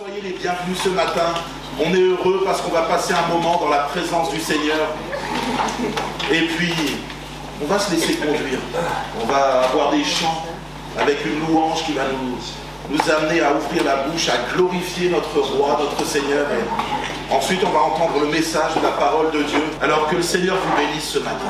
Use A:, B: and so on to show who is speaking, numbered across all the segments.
A: Soyez les bienvenus ce matin. On est heureux parce qu'on va passer un moment dans la présence du Seigneur. Et puis, on va se laisser conduire. On va avoir des chants avec une louange qui va nous amener à ouvrir la bouche, à glorifier notre Roi, notre Seigneur. Et ensuite, on va entendre le message de la parole de Dieu. Alors que le Seigneur vous bénisse ce matin.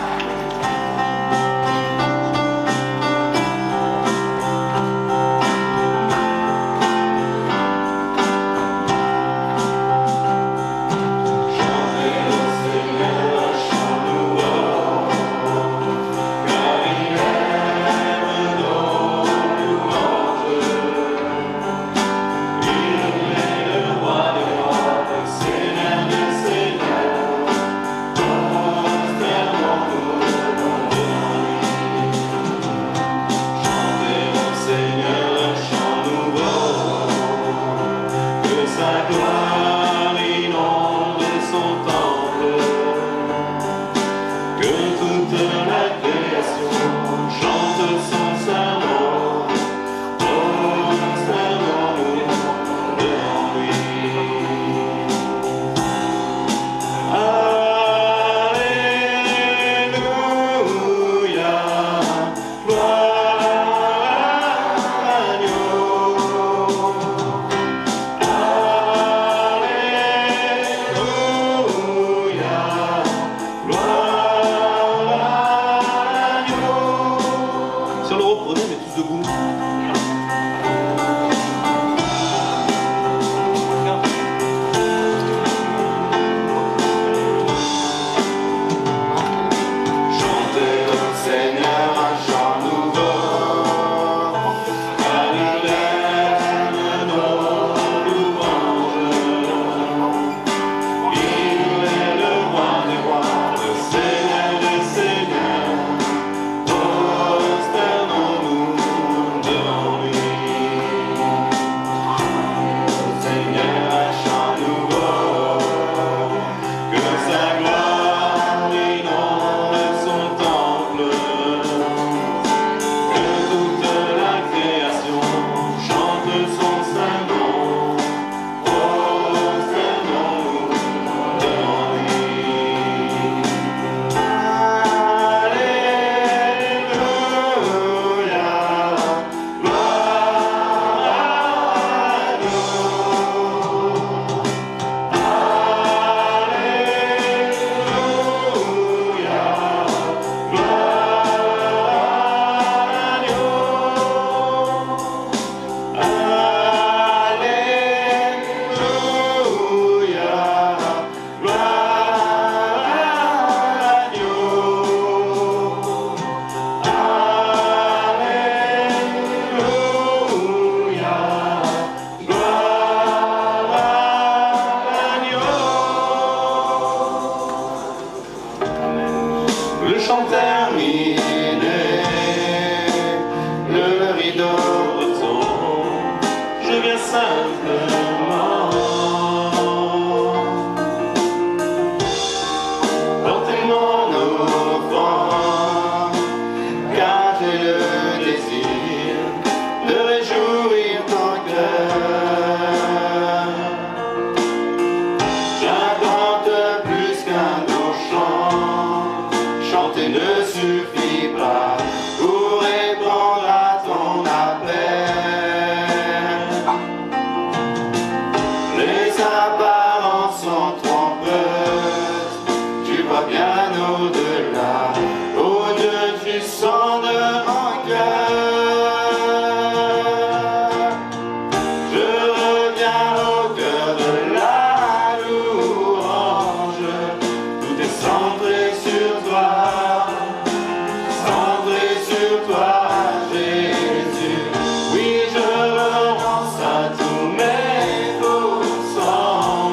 B: Oui, je renonce à tous mes faux semblants.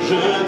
B: Sois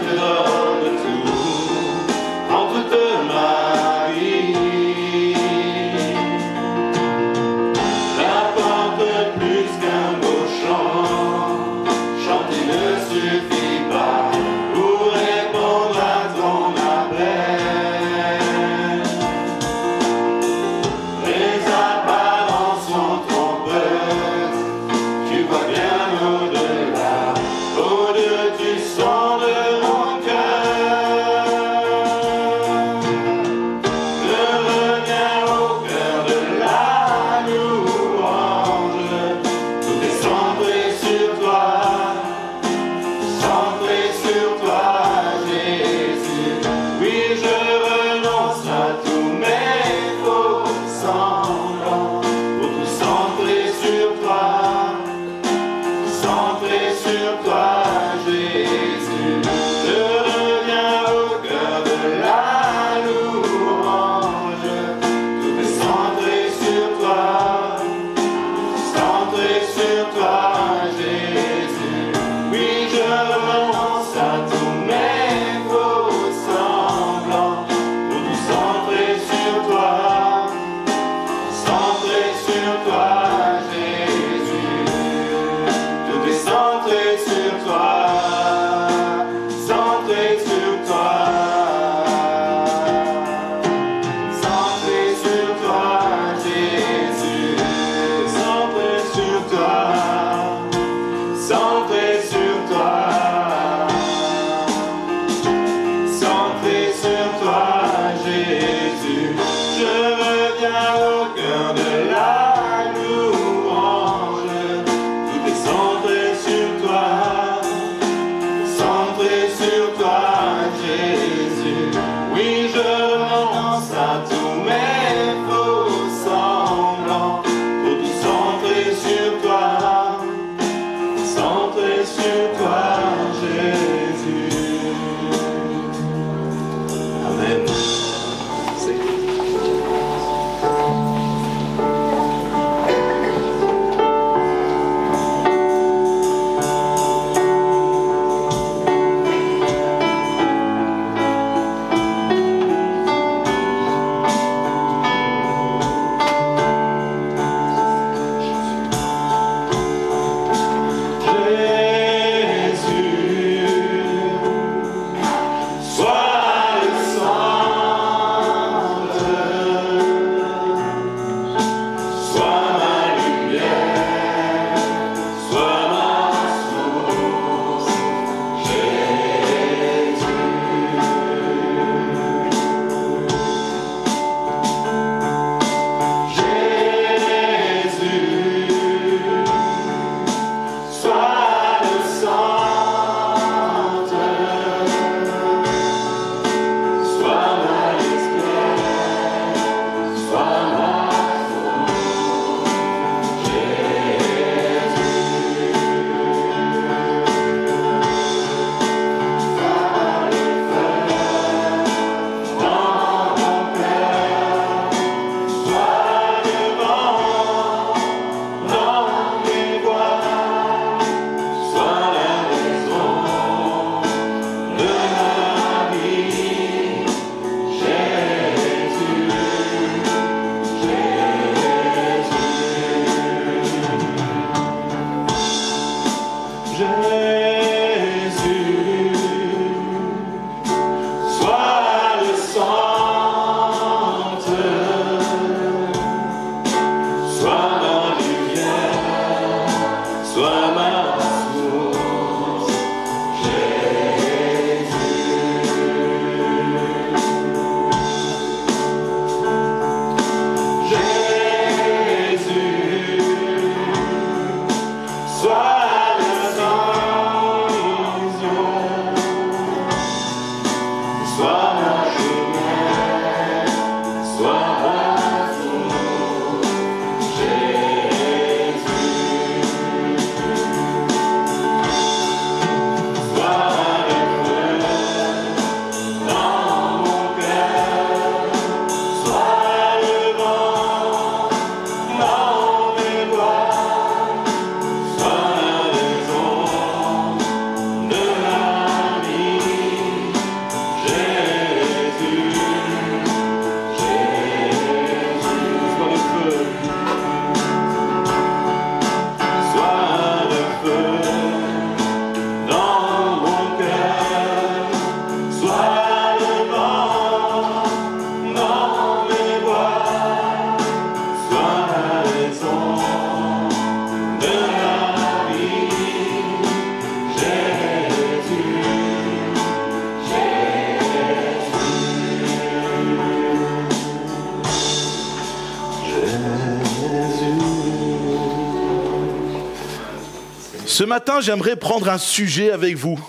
A: Ce matin, j'aimerais prendre un sujet avec vous,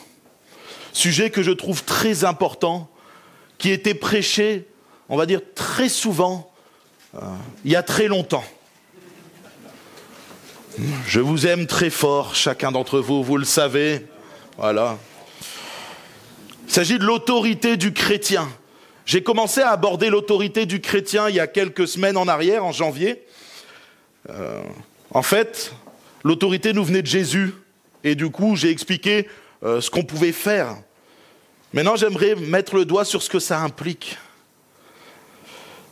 A: sujet que je trouve très important, qui a été prêché, on va dire très souvent, il y a très longtemps. Je vous aime très fort, chacun d'entre vous, vous le savez. Voilà. Il s'agit de l'autorité du chrétien. J'ai commencé à aborder l'autorité du chrétien il y a quelques semaines en arrière, en janvier. En fait, l'autorité nous venait de Jésus. Et du coup, j'ai expliqué ce qu'on pouvait faire. Maintenant, j'aimerais mettre le doigt sur ce que ça implique.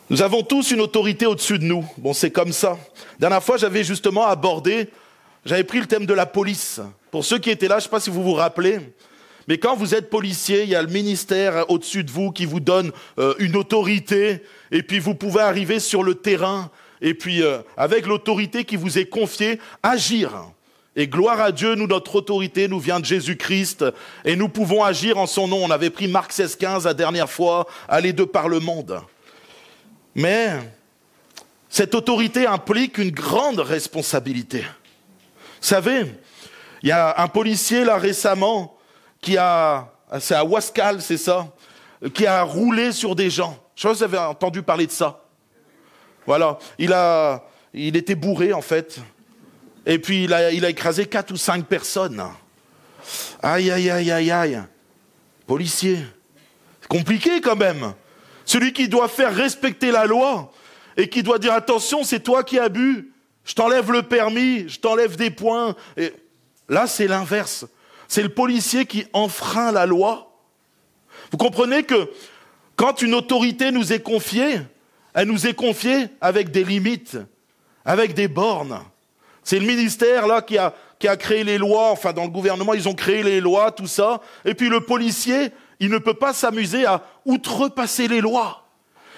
A: Nous avons tous une autorité au-dessus de nous. Bon, c'est comme ça. La dernière fois, j'avais justement abordé, j'avais pris le thème de la police. Pour ceux qui étaient là, je ne sais pas si vous vous rappelez, mais quand vous êtes policier, il y a le ministère au-dessus de vous qui vous donne une autorité, et puis vous pouvez arriver sur le terrain, et puis avec l'autorité qui vous est confiée, agir. Et gloire à Dieu, nous, notre autorité nous vient de Jésus-Christ, et nous pouvons agir en son nom. On avait pris Marc 16,15 la dernière fois, aller de par le monde. Mais cette autorité implique une grande responsabilité. Vous savez, il y a un policier là récemment c'est à Wascal, c'est ça, qui a roulé sur des gens. Je sais pas si vous avez entendu parler de ça. Voilà, il était bourré en fait, et puis il a écrasé 4 ou 5 personnes. Aïe, aïe, aïe, aïe, aïe. Policier, c'est compliqué quand même. Celui qui doit faire respecter la loi et qui doit dire attention, c'est toi qui as bu, je t'enlève le permis, je t'enlève des points. Et là, c'est l'inverse. C'est le policier qui enfreint la loi. Vous comprenez que quand une autorité nous est confiée, elle nous est confiée avec des limites, avec des bornes. C'est le ministère là qui a créé les lois, enfin dans le gouvernement, ils ont créé les lois, tout ça. Et puis le policier, il ne peut pas s'amuser à outrepasser les lois.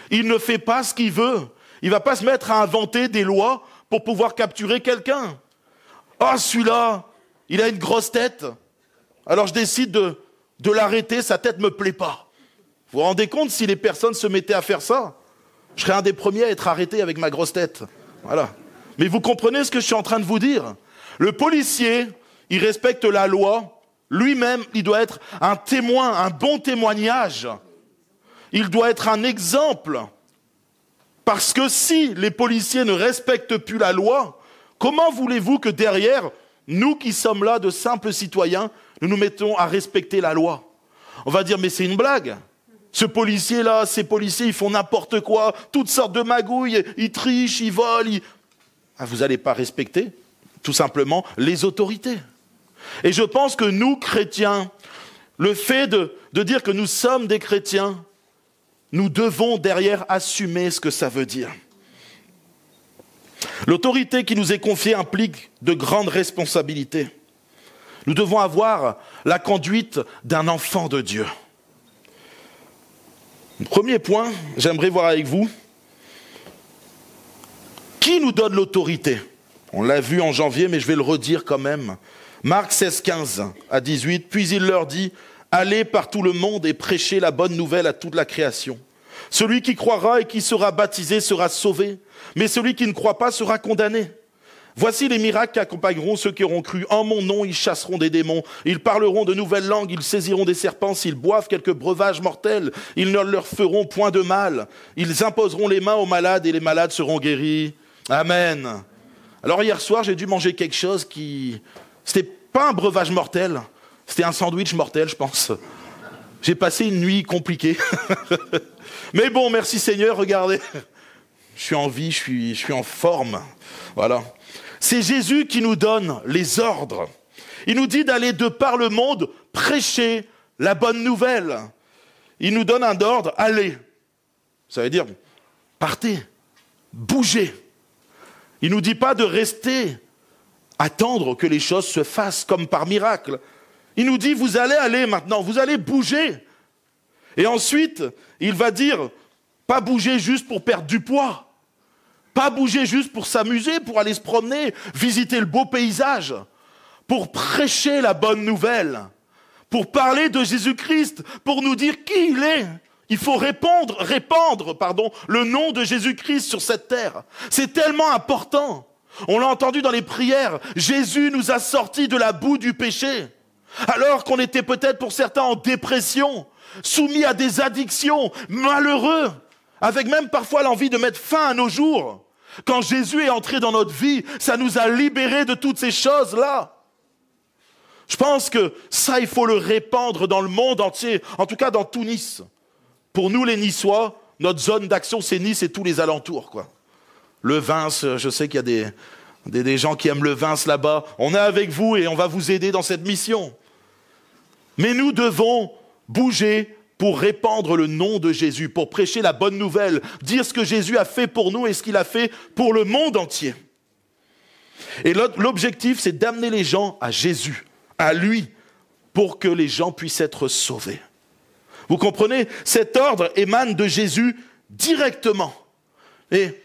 A: Il ne fait pas ce qu'il veut. Il ne va pas se mettre à inventer des lois pour pouvoir capturer quelqu'un. Ah, celui-là, il a une grosse tête. Alors je décide de l'arrêter, sa tête ne me plaît pas. Vous vous rendez compte, si les personnes se mettaient à faire ça, je serais un des premiers à être arrêté avec ma grosse tête. Voilà. Mais vous comprenez ce que je suis en train de vous dire? Le policier, il respecte la loi. Lui-même, il doit être un témoin, un bon témoignage. Il doit être un exemple. Parce que si les policiers ne respectent plus la loi, comment voulez-vous que derrière, nous qui sommes là de simples citoyens, nous nous mettons à respecter la loi? On va dire, mais c'est une blague. Ce policier-là, ces policiers, ils font n'importe quoi, toutes sortes de magouilles, ils trichent, ils volent. Ah, vous n'allez pas respecter, tout simplement, les autorités. Et je pense que nous, chrétiens, le fait de dire que nous sommes des chrétiens, nous devons derrière assumer ce que ça veut dire. L'autorité qui nous est confiée implique de grandes responsabilités. Nous devons avoir la conduite d'un enfant de Dieu. Premier point, j'aimerais voir avec vous, qui nous donne l'autorité? On l'a vu en janvier, mais je vais le redire quand même. Marc 16, 15 à 18, puis il leur dit, allez par tout le monde et prêchez la bonne nouvelle à toute la création. Celui qui croira et qui sera baptisé sera sauvé, mais celui qui ne croit pas sera condamné. Voici les miracles qui accompagneront ceux qui auront cru. En mon nom, ils chasseront des démons, ils parleront de nouvelles langues, ils saisiront des serpents, s'ils boivent quelques breuvages mortels, ils ne leur feront point de mal. Ils imposeront les mains aux malades et les malades seront guéris. Amen. Alors hier soir, j'ai dû manger quelque chose qui... C'était pas un breuvage mortel, c'était un sandwich mortel, je pense. J'ai passé une nuit compliquée. Mais bon, merci Seigneur, regardez. Je suis en vie, je suis en forme. Voilà. C'est Jésus qui nous donne les ordres. Il nous dit d'aller de par le monde prêcher la bonne nouvelle. Il nous donne un ordre, allez. Ça veut dire, partez, bougez. Il ne nous dit pas de rester, attendre que les choses se fassent comme par miracle. Il nous dit, vous allez aller maintenant, vous allez bouger. Et ensuite, il va dire, pas bouger juste pour perdre du poids. Pas bouger juste pour s'amuser, pour aller se promener, visiter le beau paysage, pour prêcher la bonne nouvelle, pour parler de Jésus-Christ, pour nous dire qui il est. Il faut répandre le nom de Jésus-Christ sur cette terre. C'est tellement important. On l'a entendu dans les prières. Jésus nous a sortis de la boue du péché. Alors qu'on était peut-être pour certains en dépression, soumis à des addictions, malheureux, avec même parfois l'envie de mettre fin à nos jours. Quand Jésus est entré dans notre vie, ça nous a libérés de toutes ces choses-là. Je pense que ça, il faut le répandre dans le monde entier, en tout cas dans tout Nice. Pour nous, les Niçois, notre zone d'action, c'est Nice et tous les alentours, quoi. Le Vince, je sais qu'il y a des gens qui aiment le Vince là-bas. On est avec vous et on va vous aider dans cette mission. Mais nous devons bouger pour répandre le nom de Jésus, pour prêcher la bonne nouvelle, dire ce que Jésus a fait pour nous et ce qu'il a fait pour le monde entier. Et l'objectif, c'est d'amener les gens à Jésus, à lui, pour que les gens puissent être sauvés. Vous comprenez? Cet ordre émane de Jésus directement. Et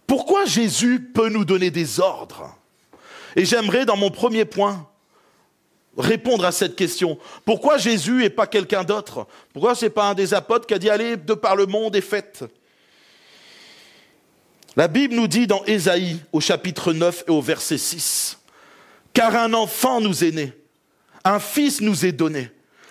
A: pourquoi Jésus peut nous donner des ordres? Et j'aimerais, dans mon premier point, répondre à cette question. Pourquoi Jésus et pas quelqu'un d'autre? Pourquoi ce n'est pas un des apôtres qui a dit « Allez, de par le monde et faites ». La Bible nous dit dans Ésaïe, au chapitre 9 et au verset 6, « Car un enfant nous est né, un fils nous est donné,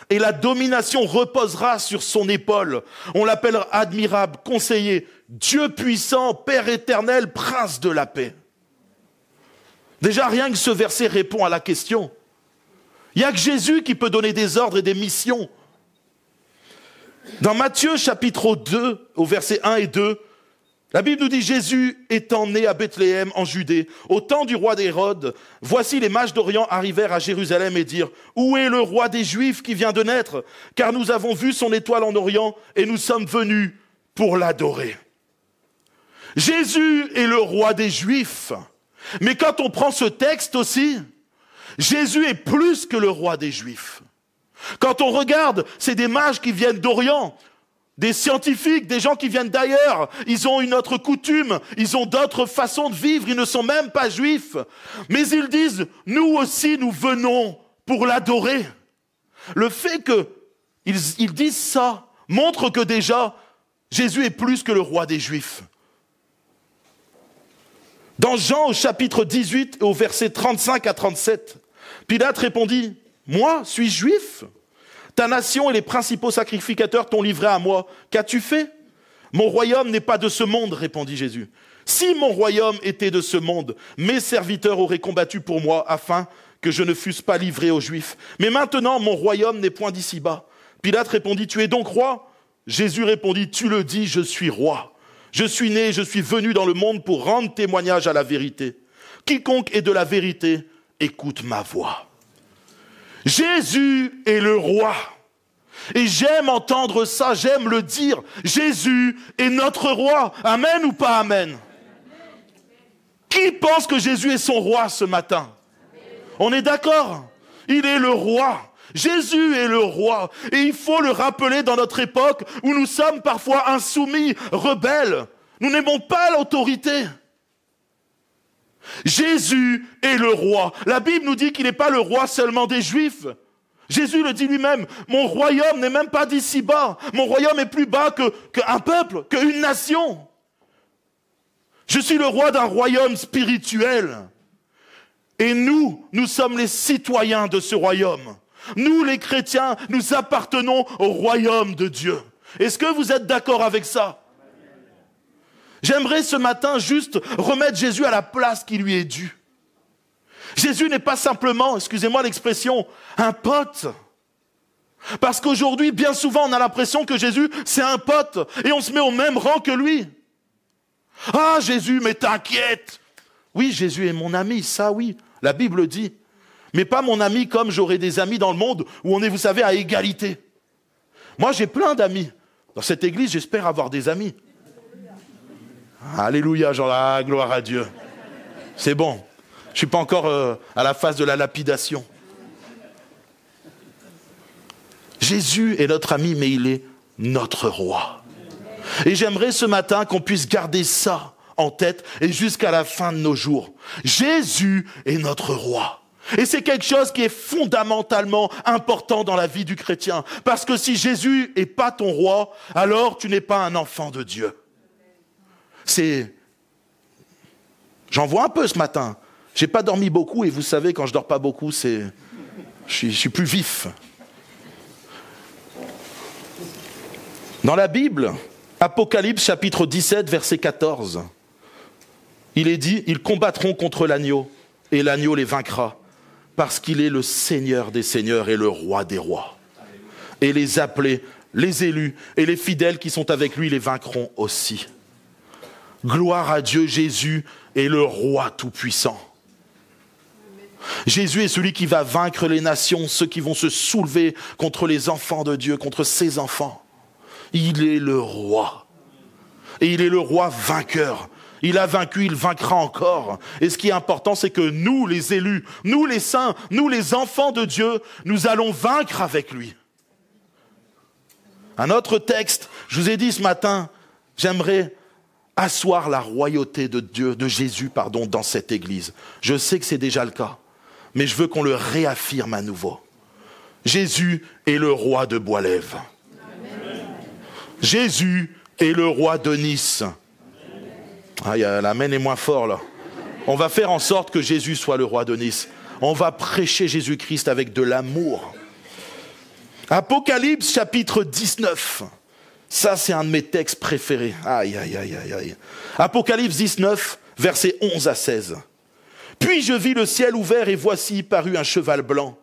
A: et la domination reposera sur son épaule. On l'appellera admirable, conseiller, Dieu puissant, Père éternel, prince de la paix. » Déjà, rien que ce verset répond à la question. Il n'y a que Jésus qui peut donner des ordres et des missions. Dans Matthieu chapitre 2, au verset 1 et 2, la Bible nous dit « Jésus étant né à Bethléem en Judée, au temps du roi d'Hérode, voici les mages d'Orient arrivèrent à Jérusalem et dirent « Où est le roi des Juifs qui vient de naître? Car nous avons vu son étoile en Orient et nous sommes venus pour l'adorer. » Jésus est le roi des Juifs. Mais quand on prend ce texte aussi, Jésus est plus que le roi des Juifs. Quand on regarde, c'est des mages qui viennent d'Orient, des scientifiques, des gens qui viennent d'ailleurs. Ils ont une autre coutume, ils ont d'autres façons de vivre, ils ne sont même pas juifs. Mais ils disent, nous aussi nous venons pour l'adorer. Le fait qu'ils disent ça montre que déjà, Jésus est plus que le roi des Juifs. Dans Jean au chapitre 18 au verset 35 à 37, Pilate répondit, « Moi, suis-je juif? Ta nation et les principaux sacrificateurs t'ont livré à moi. Qu'as-tu fait? Mon royaume n'est pas de ce monde, répondit Jésus. Si mon royaume était de ce monde, mes serviteurs auraient combattu pour moi afin que je ne fusse pas livré aux Juifs. Mais maintenant, mon royaume n'est point d'ici-bas. Pilate répondit, tu es donc roi? Jésus répondit, tu le dis, je suis roi. Je suis né, je suis venu dans le monde pour rendre témoignage à la vérité. Quiconque est de la vérité, écoute ma voix. Jésus est le roi. Et j'aime entendre ça, j'aime le dire. Jésus est notre roi. Amen ou pas amen? Qui pense que Jésus est son roi ce matin? On est d'accord? Il est le roi. Jésus est le roi. Et il faut le rappeler dans notre époque où nous sommes parfois insoumis, rebelles. Nous n'aimons pas l'autorité. Jésus est le roi. La Bible nous dit qu'il n'est pas le roi seulement des Juifs. Jésus le dit lui-même, mon royaume n'est même pas d'ici-bas. Mon royaume est plus bas qu'un peuple, qu'une nation. Je suis le roi d'un royaume spirituel. Et nous sommes les citoyens de ce royaume. Nous, les chrétiens, nous appartenons au royaume de Dieu. Est-ce que vous êtes d'accord avec ça? J'aimerais ce matin juste remettre Jésus à la place qui lui est due. Jésus n'est pas simplement, excusez-moi l'expression, un pote. Parce qu'aujourd'hui, bien souvent, on a l'impression que Jésus, c'est un pote. Et on se met au même rang que lui. Ah, Jésus, mais t'inquiète. Oui, Jésus est mon ami, ça oui, la Bible dit. Mais pas mon ami comme j'aurais des amis dans le monde où on est, vous savez, à égalité. Moi, j'ai plein d'amis. Dans cette église, j'espère avoir des amis. Alléluia, gloire à Dieu. C'est bon. Je ne suis pas encore à la phase de la lapidation. Jésus est notre ami, mais il est notre roi. Et j'aimerais ce matin qu'on puisse garder ça en tête et jusqu'à la fin de nos jours. Jésus est notre roi. Et c'est quelque chose qui est fondamentalement important dans la vie du chrétien. Parce que si Jésus n'est pas ton roi, alors tu n'es pas un enfant de Dieu. J'en vois un peu ce matin. J'ai pas dormi beaucoup et vous savez, quand je dors pas beaucoup, je suis plus vif. Dans la Bible, Apocalypse chapitre 17, verset 14, il est dit, ils combattront contre l'agneau et l'agneau les vaincra parce qu'il est le Seigneur des seigneurs et le roi des rois. Et les appelés, les élus et les fidèles qui sont avec lui les vaincront aussi. Gloire à Dieu, Jésus est le roi tout-puissant. Jésus est celui qui va vaincre les nations, ceux qui vont se soulever contre les enfants de Dieu, contre ses enfants. Il est le roi. Et il est le roi vainqueur. Il a vaincu, il vaincra encore. Et ce qui est important, c'est que nous, les élus, nous les saints, nous les enfants de Dieu, nous allons vaincre avec lui. Un autre texte, je vous ai dit ce matin, j'aimerais asseoir la royauté de Dieu, de Jésus, dans cette église. Je sais que c'est déjà le cas, mais je veux qu'on le réaffirme à nouveau. Jésus est le roi de Bois-Lève. Jésus est le roi de Nice. Ah, l'amen est moins fort là. On va faire en sorte que Jésus soit le roi de Nice. On va prêcher Jésus-Christ avec de l'amour. Apocalypse chapitre 19. Ça, c'est un de mes textes préférés. Aïe, aïe, aïe, aïe, aïe. Apocalypse 19, versets 11 à 16. Puis je vis le ciel ouvert et voici parut un cheval blanc.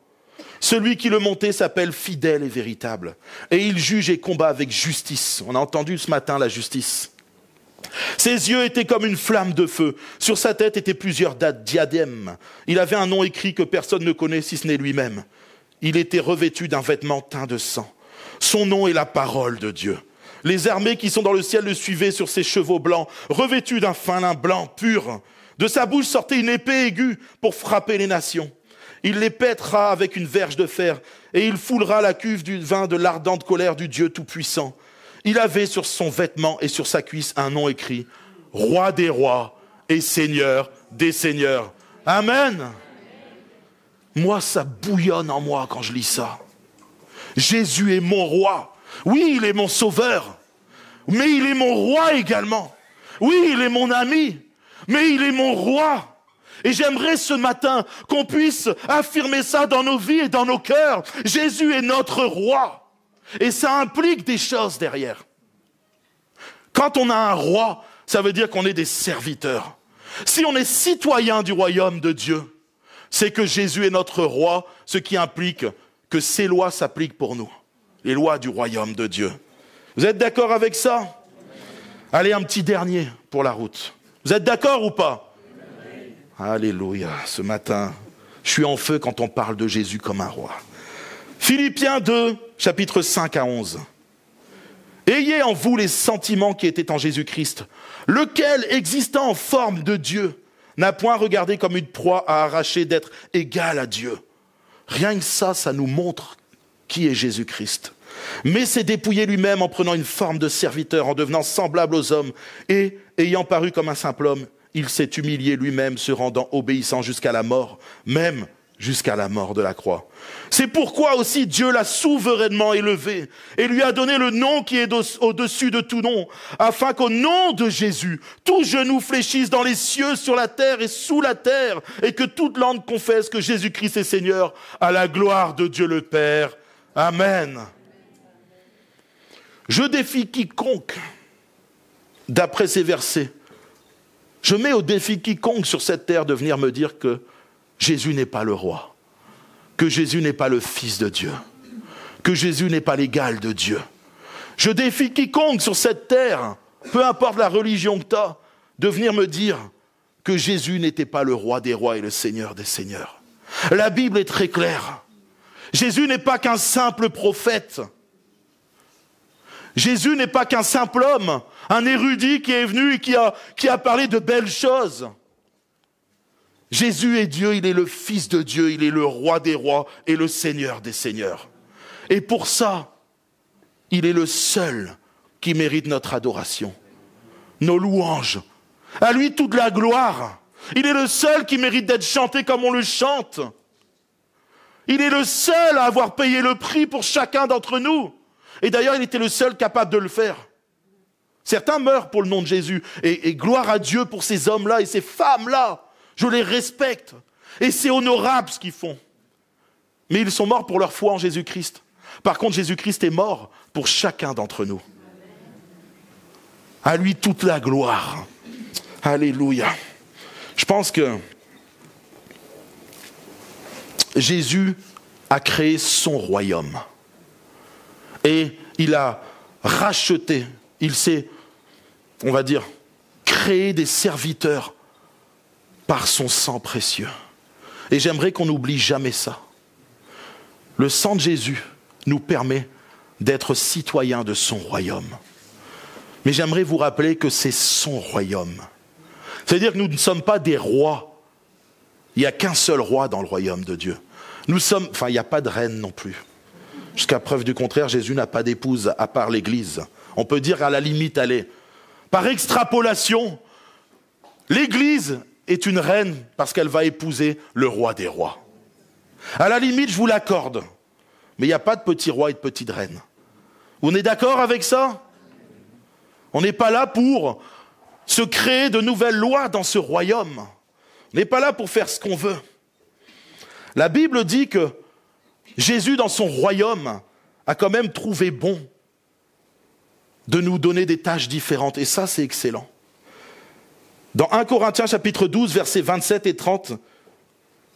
A: Celui qui le montait s'appelle fidèle et véritable. Et il juge et combat avec justice. On a entendu ce matin la justice. Ses yeux étaient comme une flamme de feu. Sur sa tête étaient plusieurs diadèmes. Il avait un nom écrit que personne ne connaît si ce n'est lui-même. Il était revêtu d'un vêtement teint de sang. Son nom est la parole de Dieu. Les armées qui sont dans le ciel le suivaient sur ses chevaux blancs, revêtus d'un fin lin blanc pur. De sa bouche sortait une épée aiguë pour frapper les nations. Il les pètera avec une verge de fer, et il foulera la cuve du vin de l'ardente colère du Dieu Tout-Puissant. Il avait sur son vêtement et sur sa cuisse un nom écrit, Roi des rois et Seigneur des seigneurs. Amen. Moi, ça bouillonne en moi quand je lis ça. Jésus est mon roi. Oui, il est mon sauveur, mais il est mon roi également. Oui, il est mon ami, mais il est mon roi. Et j'aimerais ce matin qu'on puisse affirmer ça dans nos vies et dans nos cœurs. Jésus est notre roi. Et ça implique des choses derrière. Quand on a un roi, ça veut dire qu'on est des serviteurs. Si on est citoyen du royaume de Dieu, c'est que Jésus est notre roi, ce qui implique que ses lois s'appliquent pour nous. Les lois du royaume de Dieu. Vous êtes d'accord avec ça? Allez, un petit dernier pour la route. Vous êtes d'accord ou pas? Alléluia, ce matin, je suis en feu quand on parle de Jésus comme un roi. Philippiens 2, chapitre 5 à 11. Ayez en vous les sentiments qui étaient en Jésus-Christ, lequel, existant en forme de Dieu, n'a point regardé comme une proie à arracher d'être égal à Dieu. Rien que ça nous montre qui est Jésus-Christ. Mais s'est dépouillé lui-même en prenant une forme de serviteur, en devenant semblable aux hommes, et, ayant paru comme un simple homme, il s'est humilié lui-même, se rendant obéissant jusqu'à la mort, même jusqu'à la mort de la croix. C'est pourquoi aussi Dieu l'a souverainement élevé et lui a donné le nom qui est au-dessus de tout nom, afin qu'au nom de Jésus, tout genou fléchisse dans les cieux, sur la terre et sous la terre, et que toute langue confesse que Jésus-Christ est Seigneur, à la gloire de Dieu le Père. Amen. Je défie quiconque, d'après ces versets, je mets au défi quiconque sur cette terre de venir me dire que Jésus n'est pas le roi, que Jésus n'est pas le Fils de Dieu, que Jésus n'est pas l'égal de Dieu. Je défie quiconque sur cette terre, peu importe la religion que tu as, de venir me dire que Jésus n'était pas le roi des rois et le Seigneur des seigneurs. La Bible est très claire. Jésus n'est pas qu'un simple prophète. Jésus n'est pas qu'un simple homme, un érudit qui est venu et qui a parlé de belles choses. Jésus est Dieu, il est le Fils de Dieu, il est le roi des rois et le Seigneur des seigneurs. Et pour ça, il est le seul qui mérite notre adoration, nos louanges. À lui toute la gloire. Il est le seul qui mérite d'être chanté comme on le chante. Il est le seul à avoir payé le prix pour chacun d'entre nous. Et d'ailleurs, il était le seul capable de le faire. Certains meurent pour le nom de Jésus. Et gloire à Dieu pour ces hommes-là et ces femmes-là. Je les respecte. Et c'est honorable ce qu'ils font. Mais ils sont morts pour leur foi en Jésus-Christ. Par contre, Jésus-Christ est mort pour chacun d'entre nous. À lui toute la gloire. Alléluia. Je pense que Jésus a créé son royaume. Et il a racheté, il s'est, on va dire, créé des serviteurs par son sang précieux. Et j'aimerais qu'on n'oublie jamais ça. Le sang de Jésus nous permet d'être citoyens de son royaume. Mais j'aimerais vous rappeler que c'est son royaume. C'est-à-dire que nous ne sommes pas des rois. Il n'y a qu'un seul roi dans le royaume de Dieu. Il n'y a pas de reine non plus. Jusqu'à preuve du contraire, Jésus n'a pas d'épouse à part l'Église. On peut dire à la limite, allez, par extrapolation, l'Église est une reine parce qu'elle va épouser le roi des rois. À la limite, je vous l'accorde. Mais il n'y a pas de petit roi et de petite reine. On est d'accord avec ça? On n'est pas là pour se créer de nouvelles lois dans ce royaume. On n'est pas là pour faire ce qu'on veut. La Bible dit que Jésus, dans son royaume, a quand même trouvé bon de nous donner des tâches différentes. Et ça, c'est excellent. Dans 1 Corinthiens chapitre 12, versets 27 et 30,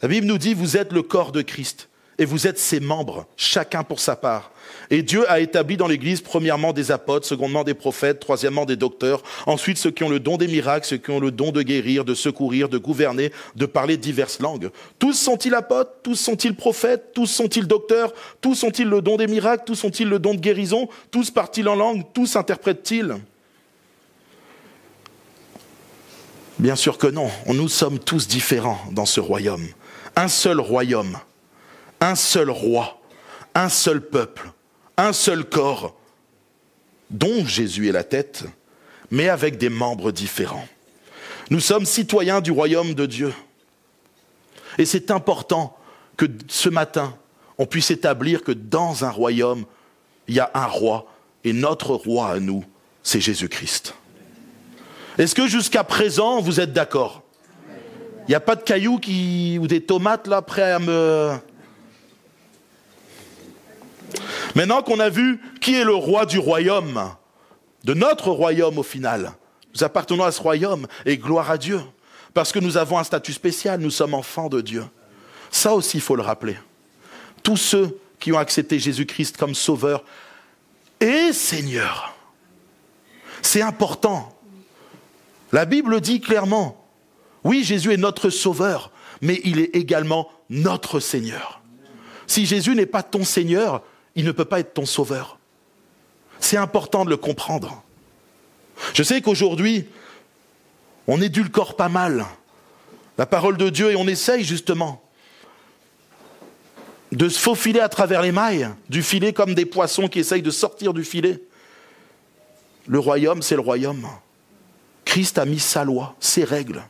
A: la Bible nous dit « Vous êtes le corps de Christ et vous êtes ses membres, chacun pour sa part. Et Dieu a établi dans l'Église premièrement des apôtres, secondement des prophètes, troisièmement des docteurs, ensuite ceux qui ont le don des miracles, ceux qui ont le don de guérir, de secourir, de gouverner, de parler diverses langues. Tous sont-ils apôtres? Tous sont-ils prophètes? Tous sont-ils docteurs? Tous ont-ils le don des miracles? Tous ont-ils le don de guérison? Tous parlent-ils en langue? Tous interprètent-ils? » Bien sûr que non, nous sommes tous différents dans ce royaume. Un seul royaume, un seul roi, un seul peuple, un seul corps, dont Jésus est la tête, mais avec des membres différents. Nous sommes citoyens du royaume de Dieu. Et c'est important que ce matin, on puisse établir que dans un royaume, il y a un roi, et notre roi à nous, c'est Jésus-Christ. Est-ce que jusqu'à présent, vous êtes d'accord? Il n'y a pas de cailloux ou des tomates là prêts à me... Maintenant qu'on a vu qui est le roi du royaume, de notre royaume au final, nous appartenons à ce royaume et gloire à Dieu, parce que nous avons un statut spécial, nous sommes enfants de Dieu. Ça aussi, il faut le rappeler. Tous ceux qui ont accepté Jésus-Christ comme sauveur et Seigneur, c'est important. La Bible dit clairement, oui, Jésus est notre sauveur, mais il est également notre Seigneur. Si Jésus n'est pas ton Seigneur, il ne peut pas être ton sauveur. C'est important de le comprendre. Je sais qu'aujourd'hui, on édulcore pas mal la parole de Dieu et on essaye justement de se faufiler à travers les mailles du filet comme des poissons qui essayent de sortir du filet. Le royaume, c'est le royaume. Christ a mis sa loi, ses règles.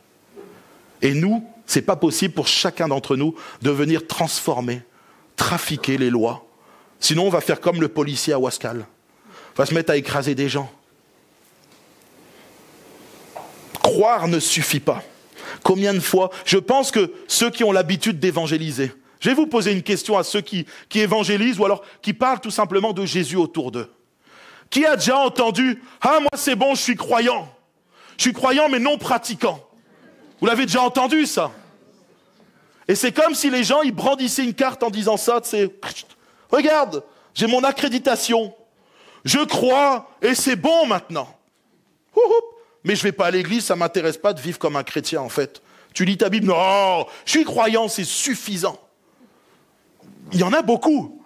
A: Et nous, c'est pas possible pour chacun d'entre nous de venir transformer, trafiquer les lois. Sinon, on va faire comme le policier à Ouaskal. On va se mettre à écraser des gens. Croire ne suffit pas. Combien de fois, je pense que ceux qui ont l'habitude d'évangéliser, je vais vous poser une question à ceux qui évangélisent ou alors qui parlent tout simplement de Jésus autour d'eux. Qui a déjà entendu « Ah, moi c'est bon, je suis croyant. Je suis croyant mais non pratiquant. » Vous l'avez déjà entendu ça? Et c'est comme si les gens ils brandissaient une carte en disant ça, c'est « Regarde, j'ai mon accréditation. Je crois et c'est bon maintenant. » Mais je ne vais pas à l'église, ça ne m'intéresse pas de vivre comme un chrétien en fait. Tu lis ta Bible, non, je suis croyant, c'est suffisant. Il y en a beaucoup.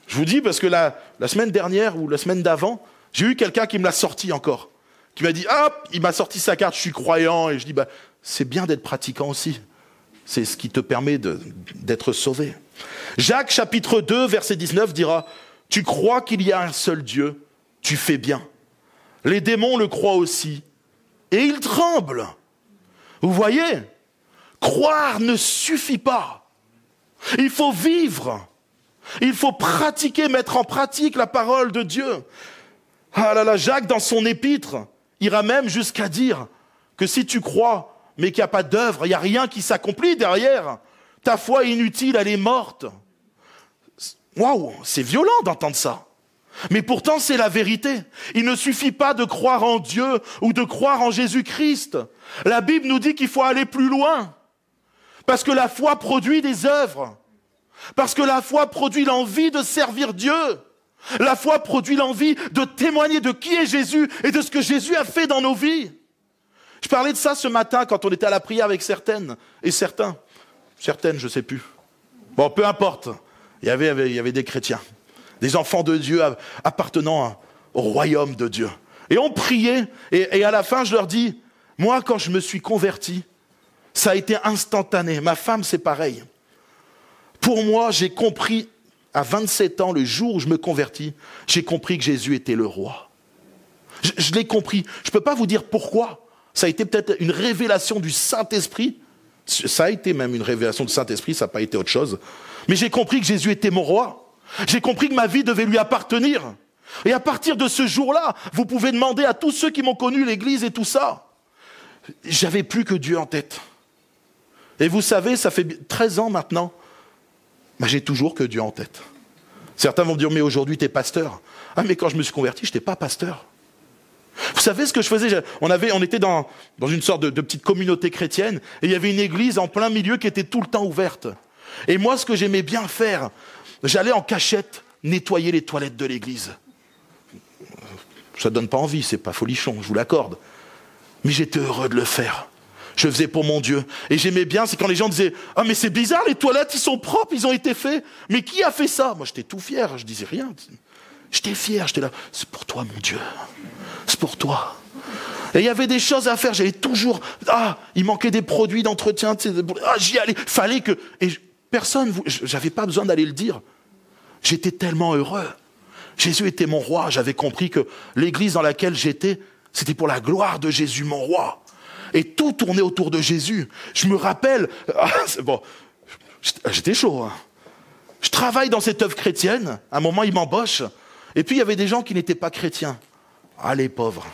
A: Je vous dis parce que la semaine dernière ou la semaine d'avant, j'ai eu quelqu'un qui me l'a sorti encore. Qui m'a dit, hop, il m'a sorti sa carte, je suis croyant. Et je dis, c'est bien d'être pratiquant aussi. C'est ce qui te permet d'être sauvé. Jacques chapitre 2, verset 19 dira, tu crois qu'il y a un seul Dieu, tu fais bien. Les démons le croient aussi. Et ils tremblent. Vous voyez, croire ne suffit pas. Il faut vivre. Il faut pratiquer, mettre en pratique la parole de Dieu. Ah là là, Jacques, dans son épître, ira même jusqu'à dire que si tu crois, mais qu'il n'y a pas d'œuvre, il n'y a rien qui s'accomplit derrière, ta foi est inutile, elle est morte. Waouh, c'est violent d'entendre ça. Mais pourtant, c'est la vérité. Il ne suffit pas de croire en Dieu ou de croire en Jésus-Christ. La Bible nous dit qu'il faut aller plus loin. Parce que la foi produit des œuvres. Parce que la foi produit l'envie de servir Dieu. La foi produit l'envie de témoigner de qui est Jésus et de ce que Jésus a fait dans nos vies. Je parlais de ça ce matin quand on était à la prière avec certaines et certains. Certaines, je ne sais plus. Bon, peu importe. Il y avait des chrétiens, des enfants de Dieu appartenant au royaume de Dieu. Et on priait, et à la fin, je leur dis, moi, quand je me suis converti, ça a été instantané. Ma femme, c'est pareil. Pour moi, j'ai compris, à 27 ans, le jour où je me convertis, j'ai compris que Jésus était le roi. Je l'ai compris. Je ne peux pas vous dire pourquoi. Ça a été peut-être une révélation du Saint-Esprit. Ça a été même une révélation du Saint-Esprit, ça n'a pas été autre chose. Mais j'ai compris que Jésus était mon roi. J'ai compris que ma vie devait lui appartenir. Et à partir de ce jour-là, vous pouvez demander à tous ceux qui m'ont connu, l'église et tout ça. J'avais plus que Dieu en tête. Et vous savez, ça fait 13 ans maintenant, j'ai toujours que Dieu en tête. Certains vont me dire, mais aujourd'hui tu es pasteur. Ah mais quand je me suis converti, je n'étais pas pasteur. Vous savez ce que je faisais? On était dans une sorte de petite communauté chrétienne, et il y avait une église en plein milieu qui était tout le temps ouverte. Et moi, ce que j'aimais bien faire, j'allais en cachette nettoyer les toilettes de l'église. Ça ne donne pas envie, c'est pas folichon, je vous l'accorde. Mais j'étais heureux de le faire. Je faisais pour mon Dieu. Et j'aimais bien, c'est quand les gens disaient « Ah mais c'est bizarre, les toilettes, ils sont propres, ils ont été faits. Mais qui a fait ça ?» Moi, j'étais tout fier, je disais rien. J'étais fier, j'étais là. C'est pour toi, mon Dieu. C'est pour toi. Et il y avait des choses à faire. J'avais toujours... il manquait des produits d'entretien. J'y allais. Fallait que... Et personne... J'avais pas besoin d'aller le dire. J'étais tellement heureux. Jésus était mon roi. J'avais compris que l'église dans laquelle j'étais, c'était pour la gloire de Jésus, mon roi. Et tout tournait autour de Jésus. Je me rappelle... j'étais chaud. Hein. Je travaille dans cette œuvre chrétienne. À un moment, ils m'embauchent. Et puis, il y avait des gens qui n'étaient pas chrétiens. Ah, les pauvres.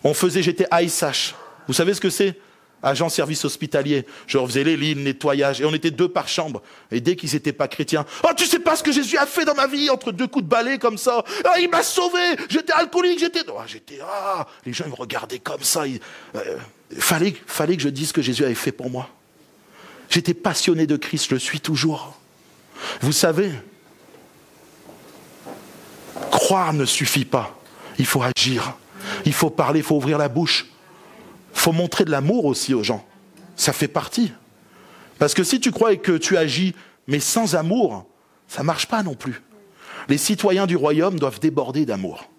A: J'étais ASH. Vous savez ce que c'est? Agent service hospitalier. Je refaisais les lits, le nettoyage. Et on était 2 par chambre. Et dès qu'ils n'étaient pas chrétiens, « Oh, tu sais pas ce que Jésus a fait dans ma vie, entre 2 coups de balai comme ça. Ah, il m'a sauvé. J'étais alcoolique, Les gens ils me regardaient comme ça. Fallait que je dise ce que Jésus avait fait pour moi. J'étais passionné de Christ, je le suis toujours. Vous savez, croire ne suffit pas. Il faut agir. Il faut parler, il faut ouvrir la bouche. Il faut montrer de l'amour aussi aux gens. Ça fait partie. Parce que si tu crois et que tu agis, mais sans amour, ça ne marche pas non plus. Les citoyens du royaume doivent déborder d'amour.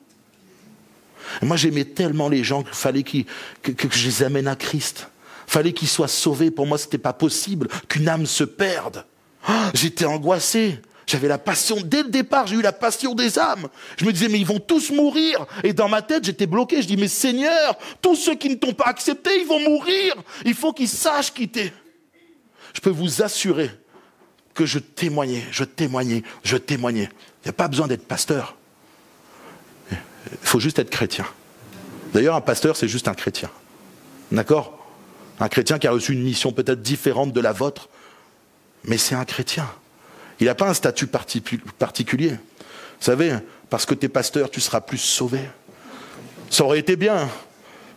A: Et moi, j'aimais tellement les gens qu'il fallait que je les amène à Christ. Il fallait qu'ils soient sauvés. Pour moi, ce n'était pas possible qu'une âme se perde. J'étais angoissé. J'avais la passion, dès le départ, j'ai eu la passion des âmes. Je me disais, mais ils vont tous mourir. Et dans ma tête, j'étais bloqué. Je dis, mais Seigneur, tous ceux qui ne t'ont pas accepté, ils vont mourir. Il faut qu'ils sachent qui t'es. Je peux vous assurer que je témoignais. Il n'y a pas besoin d'être pasteur. Il faut juste être chrétien. D'ailleurs, un pasteur, c'est juste un chrétien. D'accord? Un chrétien qui a reçu une mission peut-être différente de la vôtre. Mais c'est un chrétien. Il n'a pas un statut particulier. Vous savez, parce que tu es pasteur, tu seras plus sauvé. Ça aurait été bien.